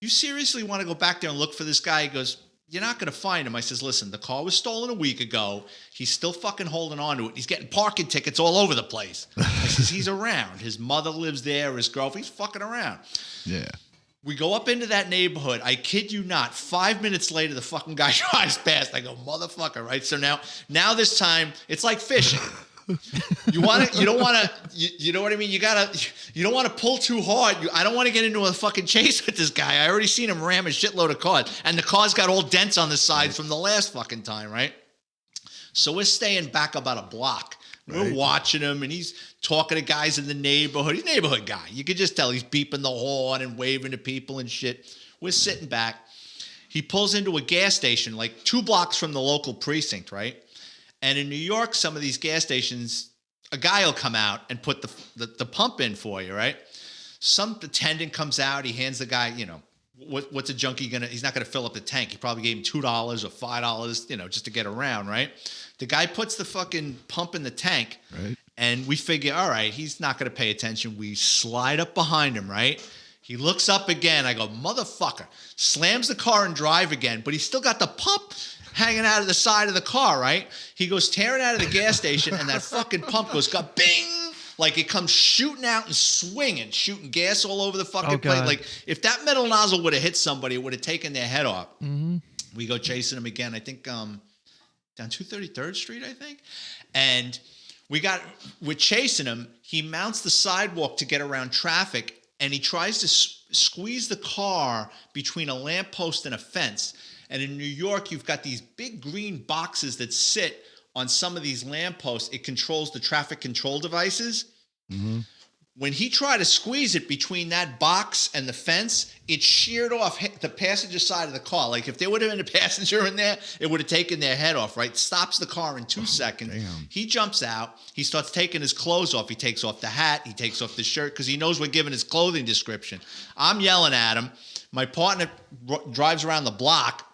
you seriously want to go back there and look for this guy? He goes, you're not going to find him. I says, listen, the car was stolen a week ago. He's still fucking holding on to it. He's getting parking tickets all over the place. I says, he's around. His mother lives there. His girlfriend, he's fucking around. Yeah. We go up into that neighborhood. I kid you not. 5 minutes later, the fucking guy drives past. I go, motherfucker, right? So now this time, it's like fishing. You know what I mean? You don't want to pull too hard. I don't want to get into a fucking chase with this guy. I already seen him ram a shitload of cars, and the car's got all dents on the sides from the last fucking time, right? So we're staying back about a block. We're watching him, and he's talking to guys in the neighborhood. He's a neighborhood guy. You could just tell he's beeping the horn and waving to people and shit. We're sitting back. He pulls into a gas station like 2 blocks from the local precinct, right? And in New York, some of these gas stations, a guy will come out and put the pump in for you, right? Some attendant comes out. He hands the guy, what's a junkie gonna? He's not gonna fill up the tank. He probably gave him $2 or $5, just to get around, right? The guy puts the fucking pump in the tank, Right. and we figure, all right, he's not gonna pay attention. We slide up behind him, right? He looks up again. I go, motherfucker. Slams the car and drive again, but he's still got the pump hanging out of the side of the car, right? He goes tearing out of the gas station, and that fucking pump goes bing, like it comes shooting out and swinging, shooting gas all over the fucking place. Like if that metal nozzle would have hit somebody, it would have taken their head off. Mm-hmm. We go chasing him again. I think down 233rd Street, I think, and we're chasing him. He mounts the sidewalk to get around traffic, and he tries to squeeze the car between a lamppost and a fence. And in New York, you've got these big green boxes that sit on some of these lampposts. It controls the traffic control devices. Mm-hmm. When he tried to squeeze it between that box and the fence, it sheared off the passenger side of the car. Like if there would have been a passenger in there, it would have taken their head off, right? Stops the car in 2 seconds. Damn. He jumps out. He starts taking his clothes off. He takes off the hat. He takes off the shirt because he knows we're giving his clothing description. I'm yelling at him. My partner drives around the block.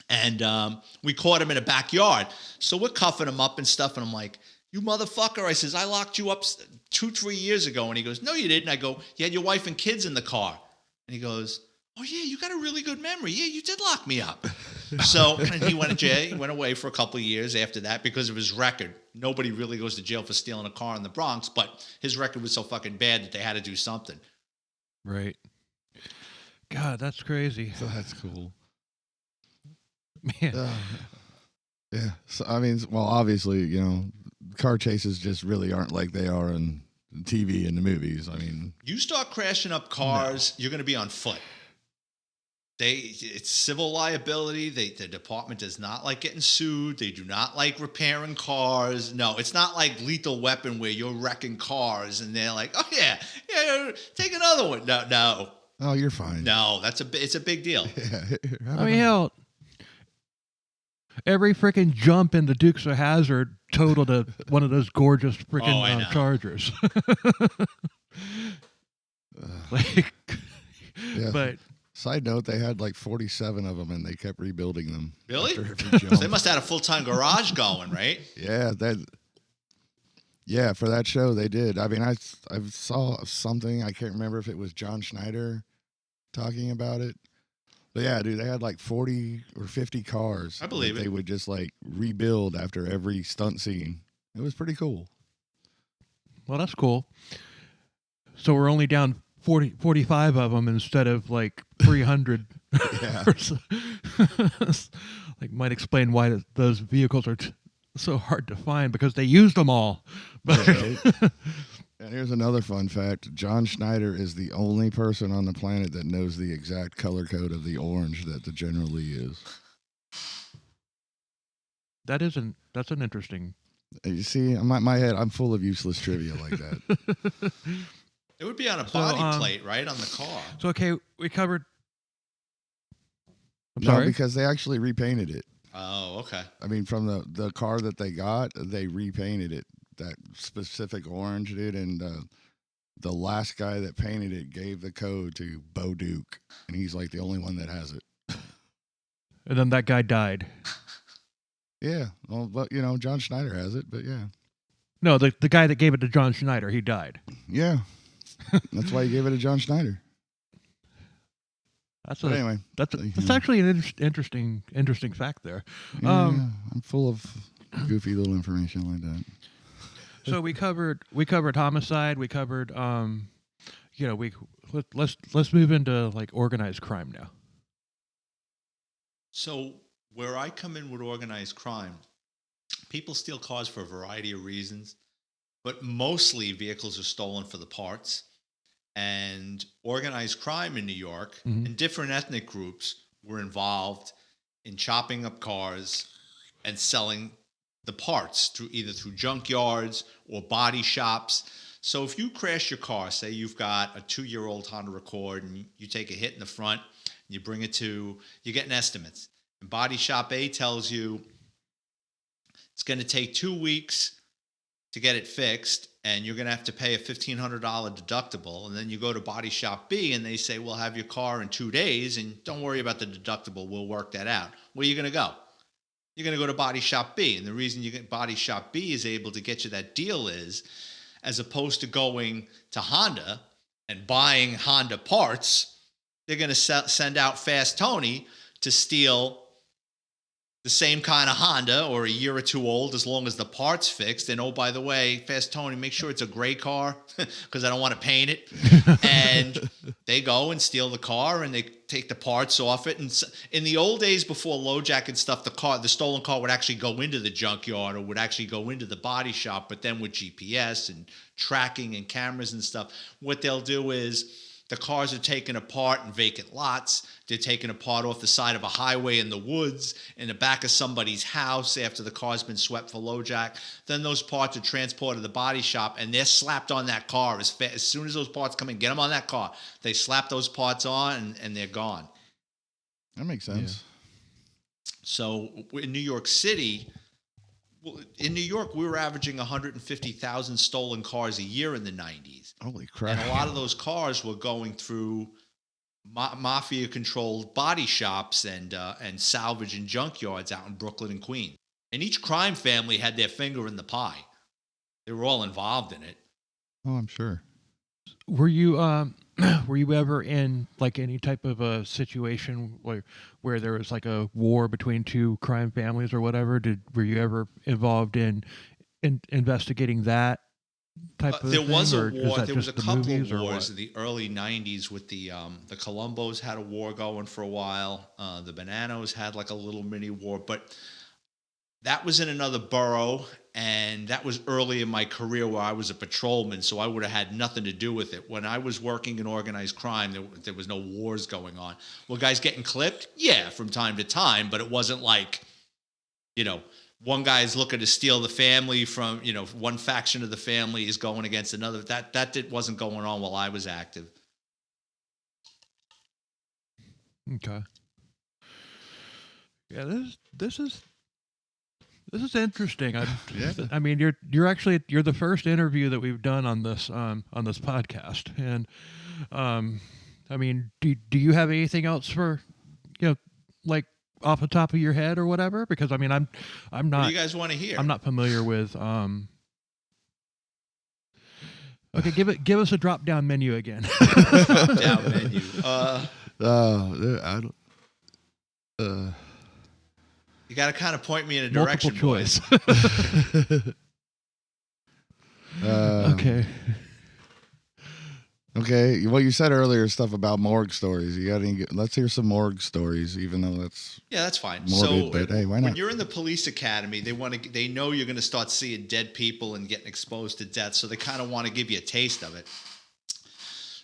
And we caught him in a backyard. So we're cuffing him up and stuff. And I'm like, you motherfucker. I says, I locked you up 2-3 years ago. And he goes, no, you didn't. I go, you had your wife and kids in the car. And he goes, oh, yeah, you got a really good memory. Yeah, you did lock me up. So and he went to jail. He went away for a couple of years after that because of his record. Nobody really goes to jail for stealing a car in the Bronx. But his record was so fucking bad that they had to do something. Right. God, that's crazy. So that's cool. Man. Yeah. So, I mean, well, obviously, car chases just really aren't like they are in TV and the movies. I mean, you start crashing up cars, you're going to be on foot. It's civil liability. The department does not like getting sued. They do not like repairing cars. No, it's not like Lethal Weapon where you're wrecking cars and they're like, oh yeah, take another one. No. Oh, you're fine. No, it's a big deal. Yeah. I mean, hell, every freaking jump in the Dukes of Hazzard totaled one of those gorgeous freaking Chargers. Yeah. But side note, they had like 47 of them, and they kept rebuilding them. Really? After every jump. So they must have had a full-time garage going, right? Yeah, for that show they did. I mean, I saw something. I can't remember if it was John Schneider talking about it. But yeah, dude, they had like 40 or 50 cars. I believe that it. They would just like rebuild after every stunt scene. It was pretty cool. Well, that's cool. So we're only down 45 of them instead of like 300. Yeah. Like, might explain why those vehicles are so hard to find, because they used them all. But And here's another fun fact. John Schneider is the only person on the planet that knows the exact color code of the orange that the General Lee is. that's an interesting. You see, my head, I'm full of useless trivia like that. It would be on a body plate, right, on the car. So, okay, we covered. I'm No, sorry? because they actually repainted it. Oh, okay. I mean, from the car that they got, they repainted it, that specific orange, dude. And the last guy that painted it gave the code to Bo Duke, and he's like the only one that has it. And then that guy died. Yeah, well, but John Schneider has it, but yeah. No, the guy that gave it to John Schneider, he died. Yeah. That's why he gave it to John Schneider. But anyway, that's actually an interesting fact there. Yeah, I'm full of goofy little information like that. So we covered homicide. We covered let's move into like organized crime now. So where I come in with organized crime, people steal cars for a variety of reasons, but mostly vehicles are stolen for the parts. And organized crime in New York and different ethnic groups were involved in chopping up cars and selling the parts either through junkyards or body shops. So if you crash your car, say you've got a 2-year-old Honda Accord and you take a hit in the front, you bring it you're getting estimates. And Body Shop A tells you it's going to take 2 weeks to get it fixed, and you're going to have to pay a $1,500 deductible. And then you go to Body Shop B, and they say, we'll have your car in 2 days, and don't worry about the deductible. We'll work that out. Where are you going to go? You're going to go to Body Shop B. And the reason Body Shop B is able to get you that deal is, as opposed to going to Honda and buying Honda parts, they're going to send out Fast Tony to steal the same kind of Honda or a year or two old, as long as the part's fixed. And oh, by the way, Fast Tony, make sure it's a gray car because I don't want to paint it. And they go and steal the car and they take the parts off it. And in the old days before LoJack and stuff, the stolen car would actually go into the junkyard or would actually go into the body shop. But then with GPS and tracking and cameras and stuff, what they'll do is the cars are taken apart in vacant lots. They're taken apart off the side of a highway in the woods, in the back of somebody's house after the car's been swept for LoJack. Then those parts are transported to the body shop, and they're slapped on that car. As soon as those parts come in, get them on that car. They slap those parts on, and they're gone. That makes sense. Yeah. So in New York City, we were averaging 150,000 stolen cars a year in the 90s. Holy crap. And a lot of those cars were going through mafia-controlled body shops and salvage and junkyards out in Brooklyn and Queens. And each crime family had their finger in the pie. They were all involved in it. Oh, I'm sure. Were you ever in like any type of a situation where there was like a war between two crime families or whatever? Were you ever involved in investigating that type of there thing? Was a or war. There was a couple of or wars in the early 90s with the Colombos had a war going for a while. The Bananos had like a little mini war, but that was in another borough, and that was early in my career where I was a patrolman, so I would have had nothing to do with it. When I was working in organized crime, there was no wars going on. Well, guys getting clipped? Yeah, from time to time, but it wasn't like, one guy's looking to steal the family from, one faction of the family is going against another. That wasn't going on while I was active. Okay. Yeah, this is interesting. I mean, you're the first interview that we've done on this podcast, and I mean, do you have anything else for like off the top of your head or whatever? Because I mean, I'm not. What do you guys want to hear? I'm not familiar with. Okay, give us a drop down menu again. Drop down menu. I don't. Uh, You got to kind of point me in a Multiple direction, choice. boys. Okay. Okay. Well, you said earlier stuff about morgue stories. You got any? Let's hear some morgue stories, even though that's Yeah, that's fine. morbid. But hey, why when not? you're in the police academy, they know you're going to start seeing dead people and getting exposed to death, so they kind of want to give you a taste of it.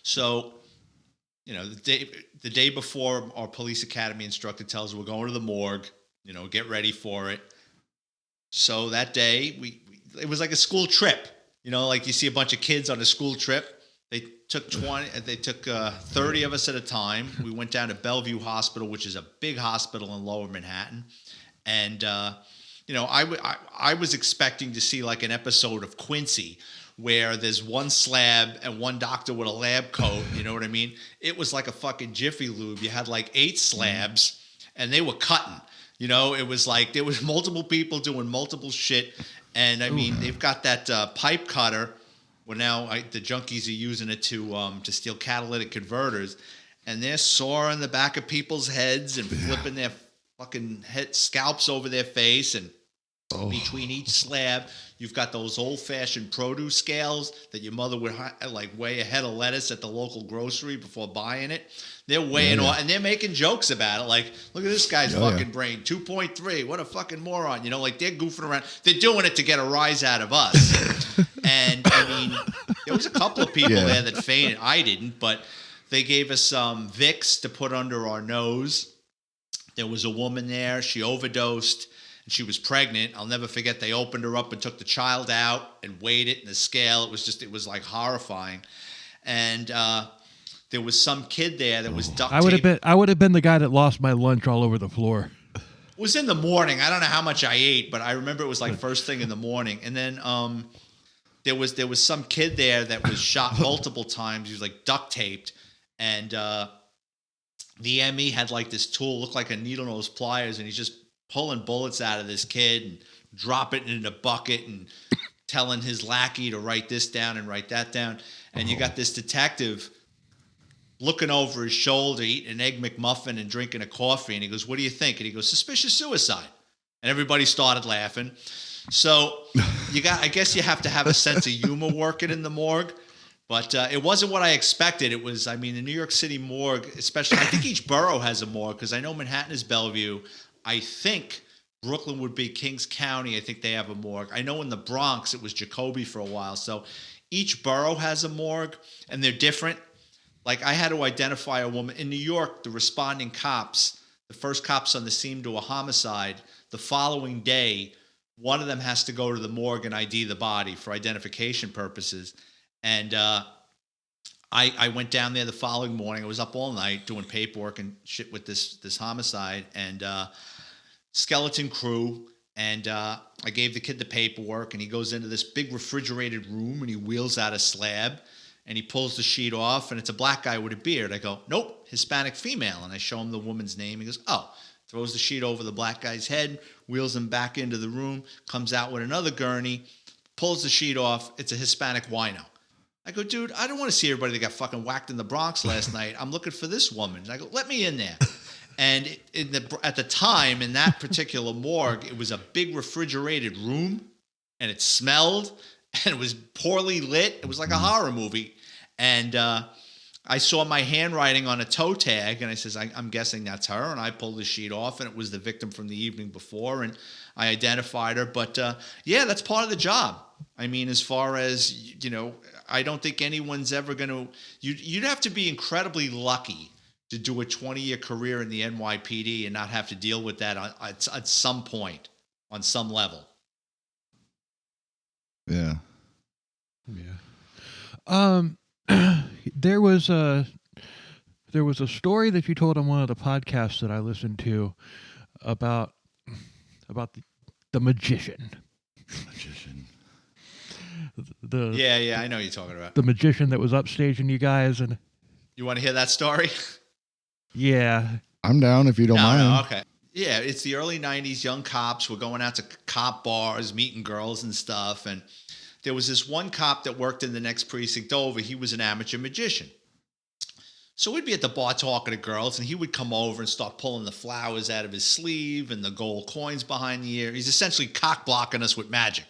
So, the day before, our police academy instructor tells us we're going to the morgue. Get ready for it. So that day, it was like a school trip. Like you see a bunch of kids on a school trip. They took 30 of us at a time. We went down to Bellevue Hospital, which is a big hospital in Lower Manhattan. And, I was expecting to see like an episode of Quincy where there's one slab and one doctor with a lab coat. You know what I mean? It was like a fucking Jiffy Lube. You had like 8 slabs and they were cutting. It was like there was multiple people doing multiple shit. And I mean, they've got that pipe cutter. Well, now the junkies are using it to steal catalytic converters, and they're sawing the back of people's heads and flipping their fucking scalps over their face. And between each slab, you've got those old-fashioned produce scales that your mother would like weigh a head of lettuce at the local grocery before buying it. They're weighing all, and they're making jokes about it. Like, look at this guy's fucking brain, 2.3. What a fucking moron. Like they're goofing around. They're doing it to get a rise out of us. And I mean, there was a couple of people there that fainted. I didn't, but they gave us some Vicks to put under our nose. There was a woman there. She overdosed. And she was pregnant. I'll never forget. They opened her up and took the child out and weighed it in the scale. It was like horrifying. And there was some kid there that was duct taped. I would have been the guy that lost my lunch all over the floor. It was in the morning. I don't know how much I ate, but I remember it was like first thing in the morning. And then there was some kid there that was shot multiple times. He was like duct taped, and the ME had like this tool, looked like a needle nose pliers, and he's just pulling bullets out of this kid and drop it in a bucket and telling his lackey to write this down and write that down. And you got this detective looking over his shoulder, eating an Egg McMuffin and drinking a coffee. And he goes, "What do you think?" And he goes, "Suspicious suicide." And everybody started laughing. So I guess you have to have a sense of humor working in the morgue. But it wasn't what I expected. It was, the New York City morgue, especially, I think each borough has a morgue, because I know Manhattan is Bellevue. I think Brooklyn would be Kings County. I think they have a morgue. I know in the Bronx it was Jacoby for a while. So each borough has a morgue, and they're different. Like, I had to identify a woman. In New York, the responding cops, the first cops on the scene to a homicide, the following day, one of them has to go to the morgue and ID the body for identification purposes. And I went down there the following morning. I was up all night doing paperwork and shit with this homicide, and skeleton crew. And I gave the kid the paperwork, and he goes into this big refrigerated room, and he wheels out a slab, and he pulls the sheet off, and it's a black guy with a beard. I go, "Nope, Hispanic female." And I show him the woman's name. He goes, "Oh." Throws the sheet over the black guy's head, wheels him back into the room, comes out with another gurney, pulls the sheet off. It's a Hispanic wino. I go, "Dude, I don't want to see everybody that got fucking whacked in the Bronx last night. I'm looking for this woman." And I go, "Let me in there." And at the time, in that particular morgue, it was a big refrigerated room, and it smelled, and it was poorly lit. It was like a horror movie. And I saw my handwriting on a toe tag, and I says, I'm guessing that's her. And I pulled the sheet off, and it was the victim from the evening before, and I identified her. But yeah, that's part of the job. As far as, I don't think anyone's ever going to, you'd have to be incredibly lucky to do a 20-year career in the NYPD and not have to deal with that at some point, on some level. Yeah. Yeah. There was a story that you told on one of the podcasts that I listened to about the magician. Yeah, I know what you're talking about. The magician that was upstaging you guys, and you want to hear that story? Yeah, I'm down if you don't mind. No, okay. Yeah, it's the early 90s, young cops were going out to cop bars, meeting girls and stuff, and there was this one cop that worked in the next precinct over. He was an amateur magician. So we'd be at the bar talking to girls, and he would come over and start pulling the flowers out of his sleeve and the gold coins behind the ear. He's essentially cock blocking us with magic.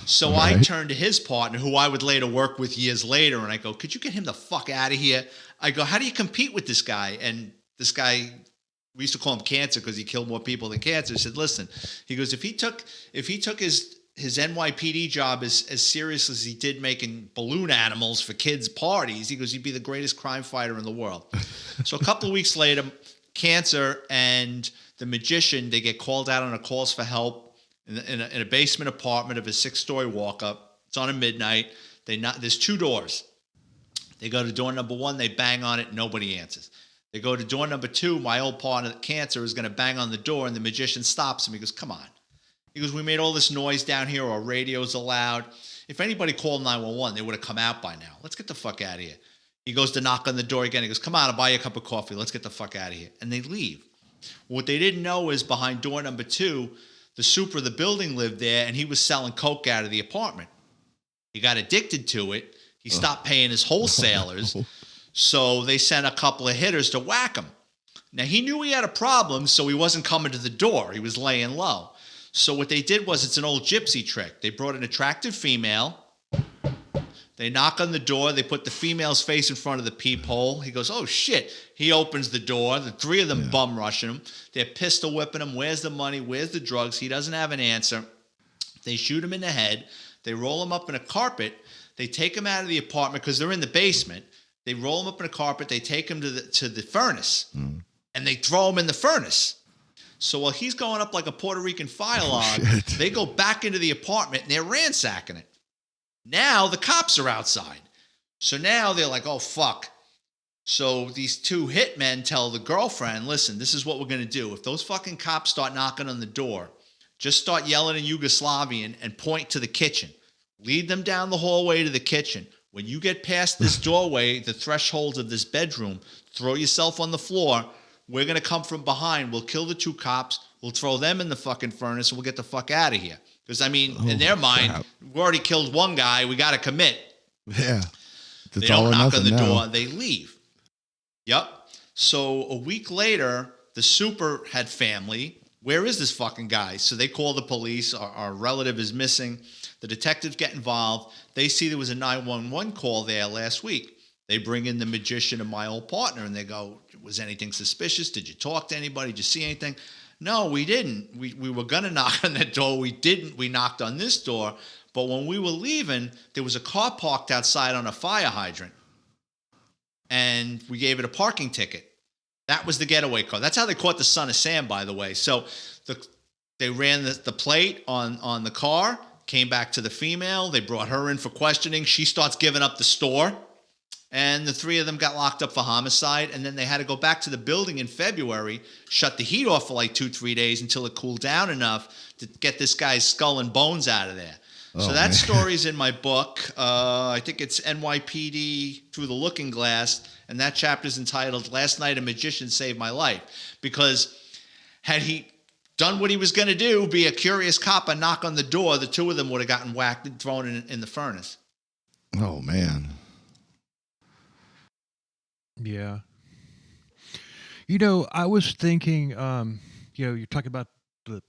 So I turned to his partner, who I would later work with years later, and I go, could you get him the fuck out of here? I go, how do you compete with this guy? And this guy, we used to call him Cancer because he killed more people than cancer. He said, listen, he goes, if he took his NYPD job as serious as he did making balloon animals for kids' parties, he goes, he'd be the greatest crime fighter in the world. So a couple of weeks later, Cancer and the magician, they get called out on a calls for help in a basement apartment of a 6-story walk-up. It's on a midnight. There's 2 doors. They go to door number 1, they bang on it, nobody answers. They go to door number 2, my old partner, Cancer, is going to bang on the door, and the magician stops him. He goes, come on. He goes, we made all this noise down here. Our radio's are loud. If anybody called 911, they would have come out by now. Let's get the fuck out of here. He goes to knock on the door again. He goes, come on, I'll buy you a cup of coffee. Let's get the fuck out of here. And they leave. What they didn't know is behind door number 2, the super of the building lived there, and he was selling coke out of the apartment. He got addicted to it. He stopped paying his wholesalers. So they sent a couple of hitters to whack him. Now, he knew he had a problem, so he wasn't coming to the door. He was laying low. So what they did was, it's an old gypsy trick. They brought an attractive female. They knock on the door. They put the female's face in front of the peephole. He goes, oh, shit. He opens the door. The 3 of them bum rushing him. They're pistol whipping him. Where's the money? Where's the drugs? He doesn't have an answer. They shoot him in the head. They roll him up in a carpet. They take him out of the apartment because they're in the basement. They roll him up in a carpet. They take him to the furnace. And they throw him in the furnace. So while he's going up like a Puerto Rican fire alarm, they go back into the apartment and they're ransacking it. Now the cops are outside. So now they're like, oh, fuck. So these 2 hitmen tell the girlfriend, listen, this is what we're going to do. If those fucking cops start knocking on the door, just start yelling in Yugoslavian and point to the kitchen. Lead them down the hallway to the kitchen. When you get past this doorway, the thresholds of this bedroom, throw yourself on the floor. We're going to come from behind. We'll kill the 2 cops. We'll throw them in the fucking furnace, and we'll get the fuck out of here. Because, I mean, in their mind, we already killed 1 guy. We got to commit. Yeah. They don't knock on the door. They leave. Yep. So a week later, the super had family. Where is this fucking guy? So they call the police. Our relative is missing. The detectives get involved. They see there was a 911 call there last week. They bring in the magician and my old partner, and they go, was anything suspicious? Did you talk to anybody? Did you see anything? No, we didn't. We were going to knock on that door. We didn't. We knocked on this door. But when we were leaving, there was a car parked outside on a fire hydrant, and we gave it a parking ticket. That was the getaway car. That's how they caught the son of Sam, by the way. So they ran the plate on the car, came back to the female. They brought her in for questioning. She starts giving up the store. And the 3 of them got locked up for homicide. And then they had to go back to the building in February, shut the heat off for like 2-3 days until it cooled down enough to get this guy's skull and bones out of there. So that story's in my book. I think it's NYPD Through the Looking Glass. And that chapter's entitled, Last Night a Magician Saved My Life. Because had he done what he was going to do, be a curious cop and knock on the door, the 2 of them would have gotten whacked and thrown in the furnace. Oh, man. Yeah. I was thinking, you're talking about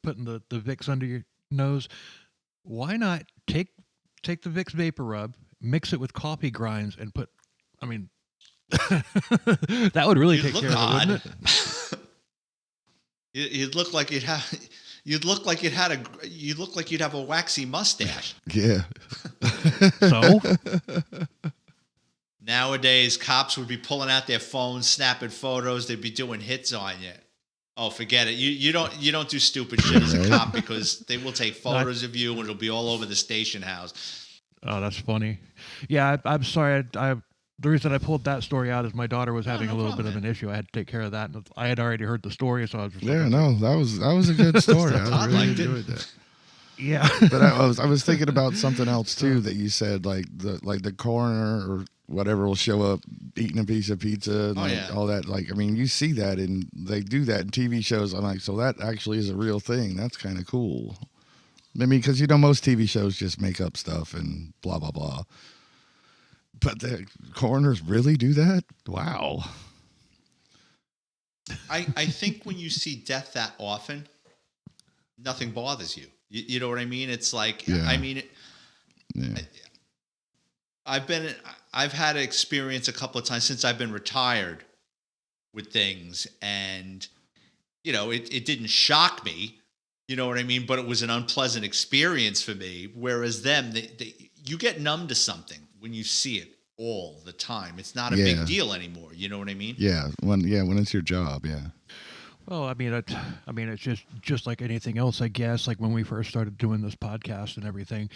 putting the Vicks under your nose. Why not take the Vicks Vapor Rub, mix it with coffee grinds, and that would really take care of it, wouldn't it? You'd look like you'd have a waxy mustache. Yeah. So? Nowadays, cops would be pulling out their phones, snapping photos. They'd be doing hits on you. Oh, forget it. You don't do stupid shit as a cop because they will take photos of you and it'll be all over the station house. Oh, that's funny. Yeah, I'm sorry. The reason I pulled that story out is my daughter was having a little bit of an issue. I had to take care of that. And I had already heard the story, so I was just that was a good story. I really enjoyed that. Yeah. But I was thinking about something else too that you said, like the coroner or whatever will show up eating a piece of pizza and all that. Like, I mean, you see that and they do that in TV shows. I'm like, so that actually is a real thing. That's kind of cool. I mean, because most TV shows just make up stuff and blah blah blah. But the coroners really do that? Wow. I think when you see death that often, nothing bothers you. You know what I mean? It's like, Yeah. I mean, Yeah. I've had an experience a couple of times since I've been retired with things, and it didn't shock me. You know what I mean? But it was an unpleasant experience for me. Whereas them, you get numb to something when you see it all the time. It's not a big deal anymore. You know what I mean? Yeah. When it's your job. Yeah. Well, I mean, it's just like anything else, I guess. Like when we first started doing this podcast and everything,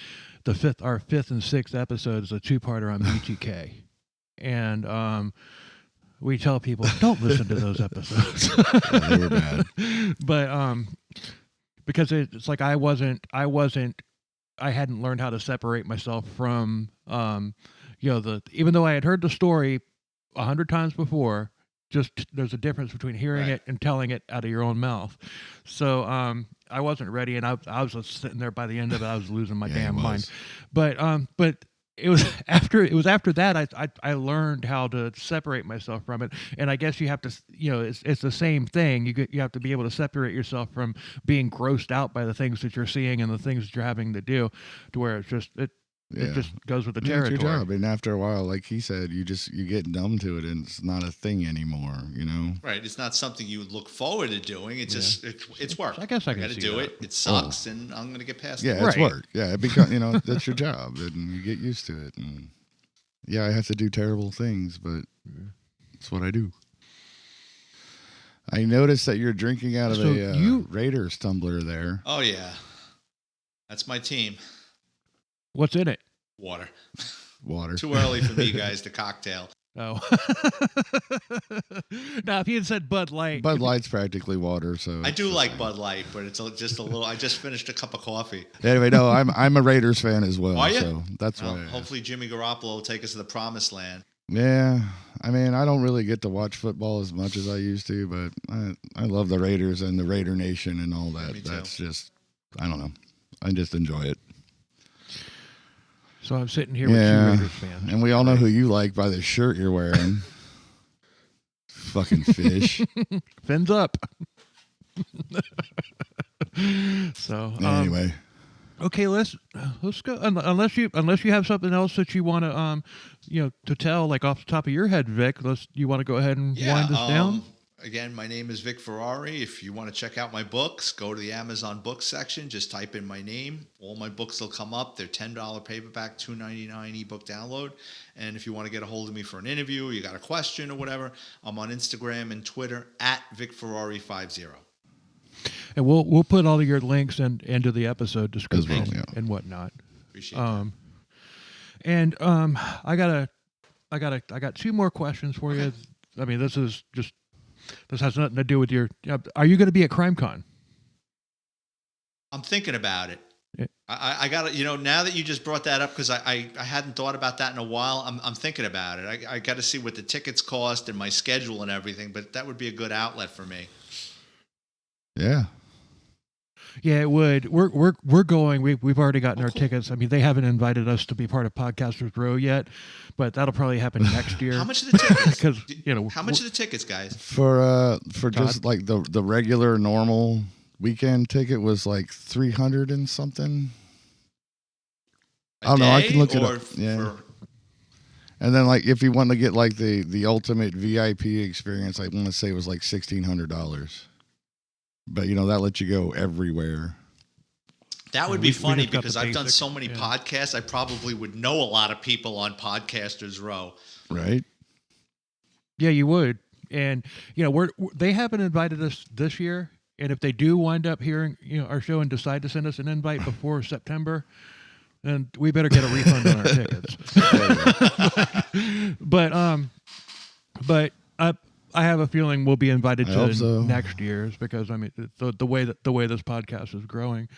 our fifth and sixth episode is a 2-parter on BTK, and we tell people don't listen to those episodes. Yeah, they were bad. But because it's like I hadn't learned how to separate myself from even though I had heard the story 100 times before. Just there's a difference between hearing it and telling it out of your own mouth. So I wasn't ready, and I was just sitting there. By the end of it, I was losing my damn mind. But it was after that I learned how to separate myself from it. And I guess you have to, it's the same thing. You have to be able to separate yourself from being grossed out by the things that you're seeing and the things that you're having to do, to where it just goes with the territory. It's your job, and after a while, like he said, you get numb to it, and it's not a thing anymore. Right? It's not something you would look forward to doing. It's just it's work. I guess I got to do it. It sucks, and I'm going to get past it. Yeah, it's work. Yeah, it becomes that's your job, and you get used to it. And I have to do terrible things, but it's what I do. I noticed that you're drinking out of a Raiders tumbler there. Oh yeah, that's my team. What's in it? Water. Water. Too early for me, guys, to cocktail. Oh. Now, if you had said Bud Light. Bud Light's practically water, so. I do like Bud Light, but it's just a little. I just finished a cup of coffee. Anyway, no, I'm a Raiders fan as well. Are you? So that's why. Hopefully Jimmy Garoppolo will take us to the promised land. Yeah, I mean, I don't really get to watch football as much as I used to, but I love the Raiders and the Raider Nation and all that. Me too. That's just, I don't know. I just enjoy it. So I'm sitting here with two Raiders fans. And we all know who you like by the shirt you're wearing. Fucking fish. Fins up. So anyway. Okay, let's go. Unless you have something else that you want to to tell, like off the top of your head, Vic. You want to go ahead and wind us down. Again, my name is Vic Ferrari. If you want to check out my books, go to the Amazon books section. Just type in my name. All my books will come up. They're $10 paperback, $2.99 ebook download. And if you want to get a hold of me for an interview, you got a question or whatever, I'm on Instagram and Twitter at VicFerrari50. And we'll put all of your links into the episode description and whatnot. Appreciate that. And I got 2 more questions for you. I mean, this has nothing to do with your. Are you going to be at CrimeCon? I'm thinking about it. Yeah. I got to, now that you just brought that up, because I hadn't thought about that in a while. I'm thinking about it. I got to see what the tickets cost and my schedule and everything, but that would be a good outlet for me. Yeah. Yeah, it would. We're going. We've already gotten our tickets. I mean, they haven't invited us to be part of Podcasters Row yet, but that'll probably happen next year. How much are the tickets? Because how much are the tickets, guys? For just like the regular normal weekend ticket was like 300 and something. I don't know. I can look it up. Yeah. And then like if you want to get like the ultimate VIP experience, I want to say it was like $1,600. But, that lets you go everywhere. That would be funny because I've done so many podcasts. I probably would know a lot of people on Podcasters Row. Right? Yeah, you would. And, they haven't invited us this year. And if they do wind up hearing, our show and decide to send us an invite before September, then we better get a refund on our tickets. But I have a feeling we'll be invited to next year's because I mean the way this podcast is growing.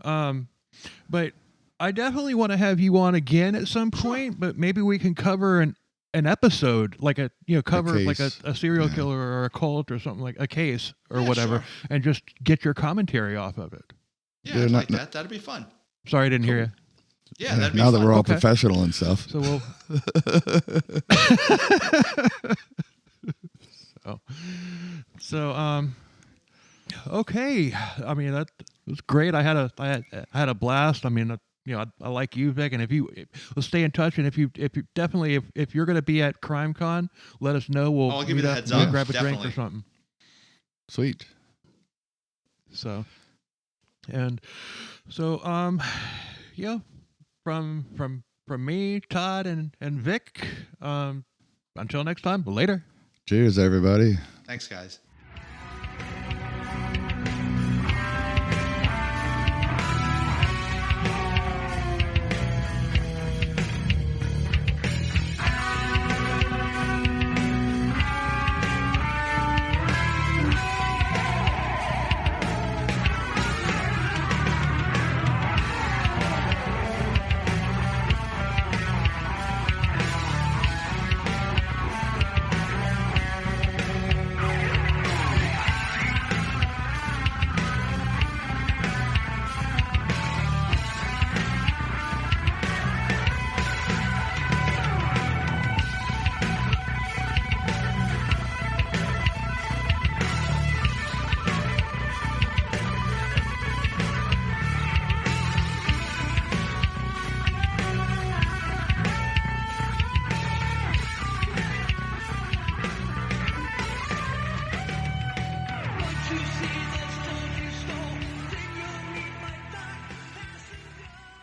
But I definitely want to have you on again at some point. But maybe we can cover an episode like like a serial killer or a cult or something, like a case or whatever, and just get your commentary off of it. Yeah, I'd like that. That'd be fun. Sorry, I didn't hear you. Yeah, that'd be now that fun. we're all Okay. professional and stuff. So we'll. So okay. I mean that was great. I had a blast. I mean, I like you, Vic, and we'll stay in touch. And if you definitely if you're going to be at CrimeCon, let us know. We'll I'll give you meet the up, heads we'll up. grab a drink Definitely. or something. Sweet. So, and so yeah, from me, Todd, and Vic. Until next time. Later. Cheers, everybody. Thanks, guys.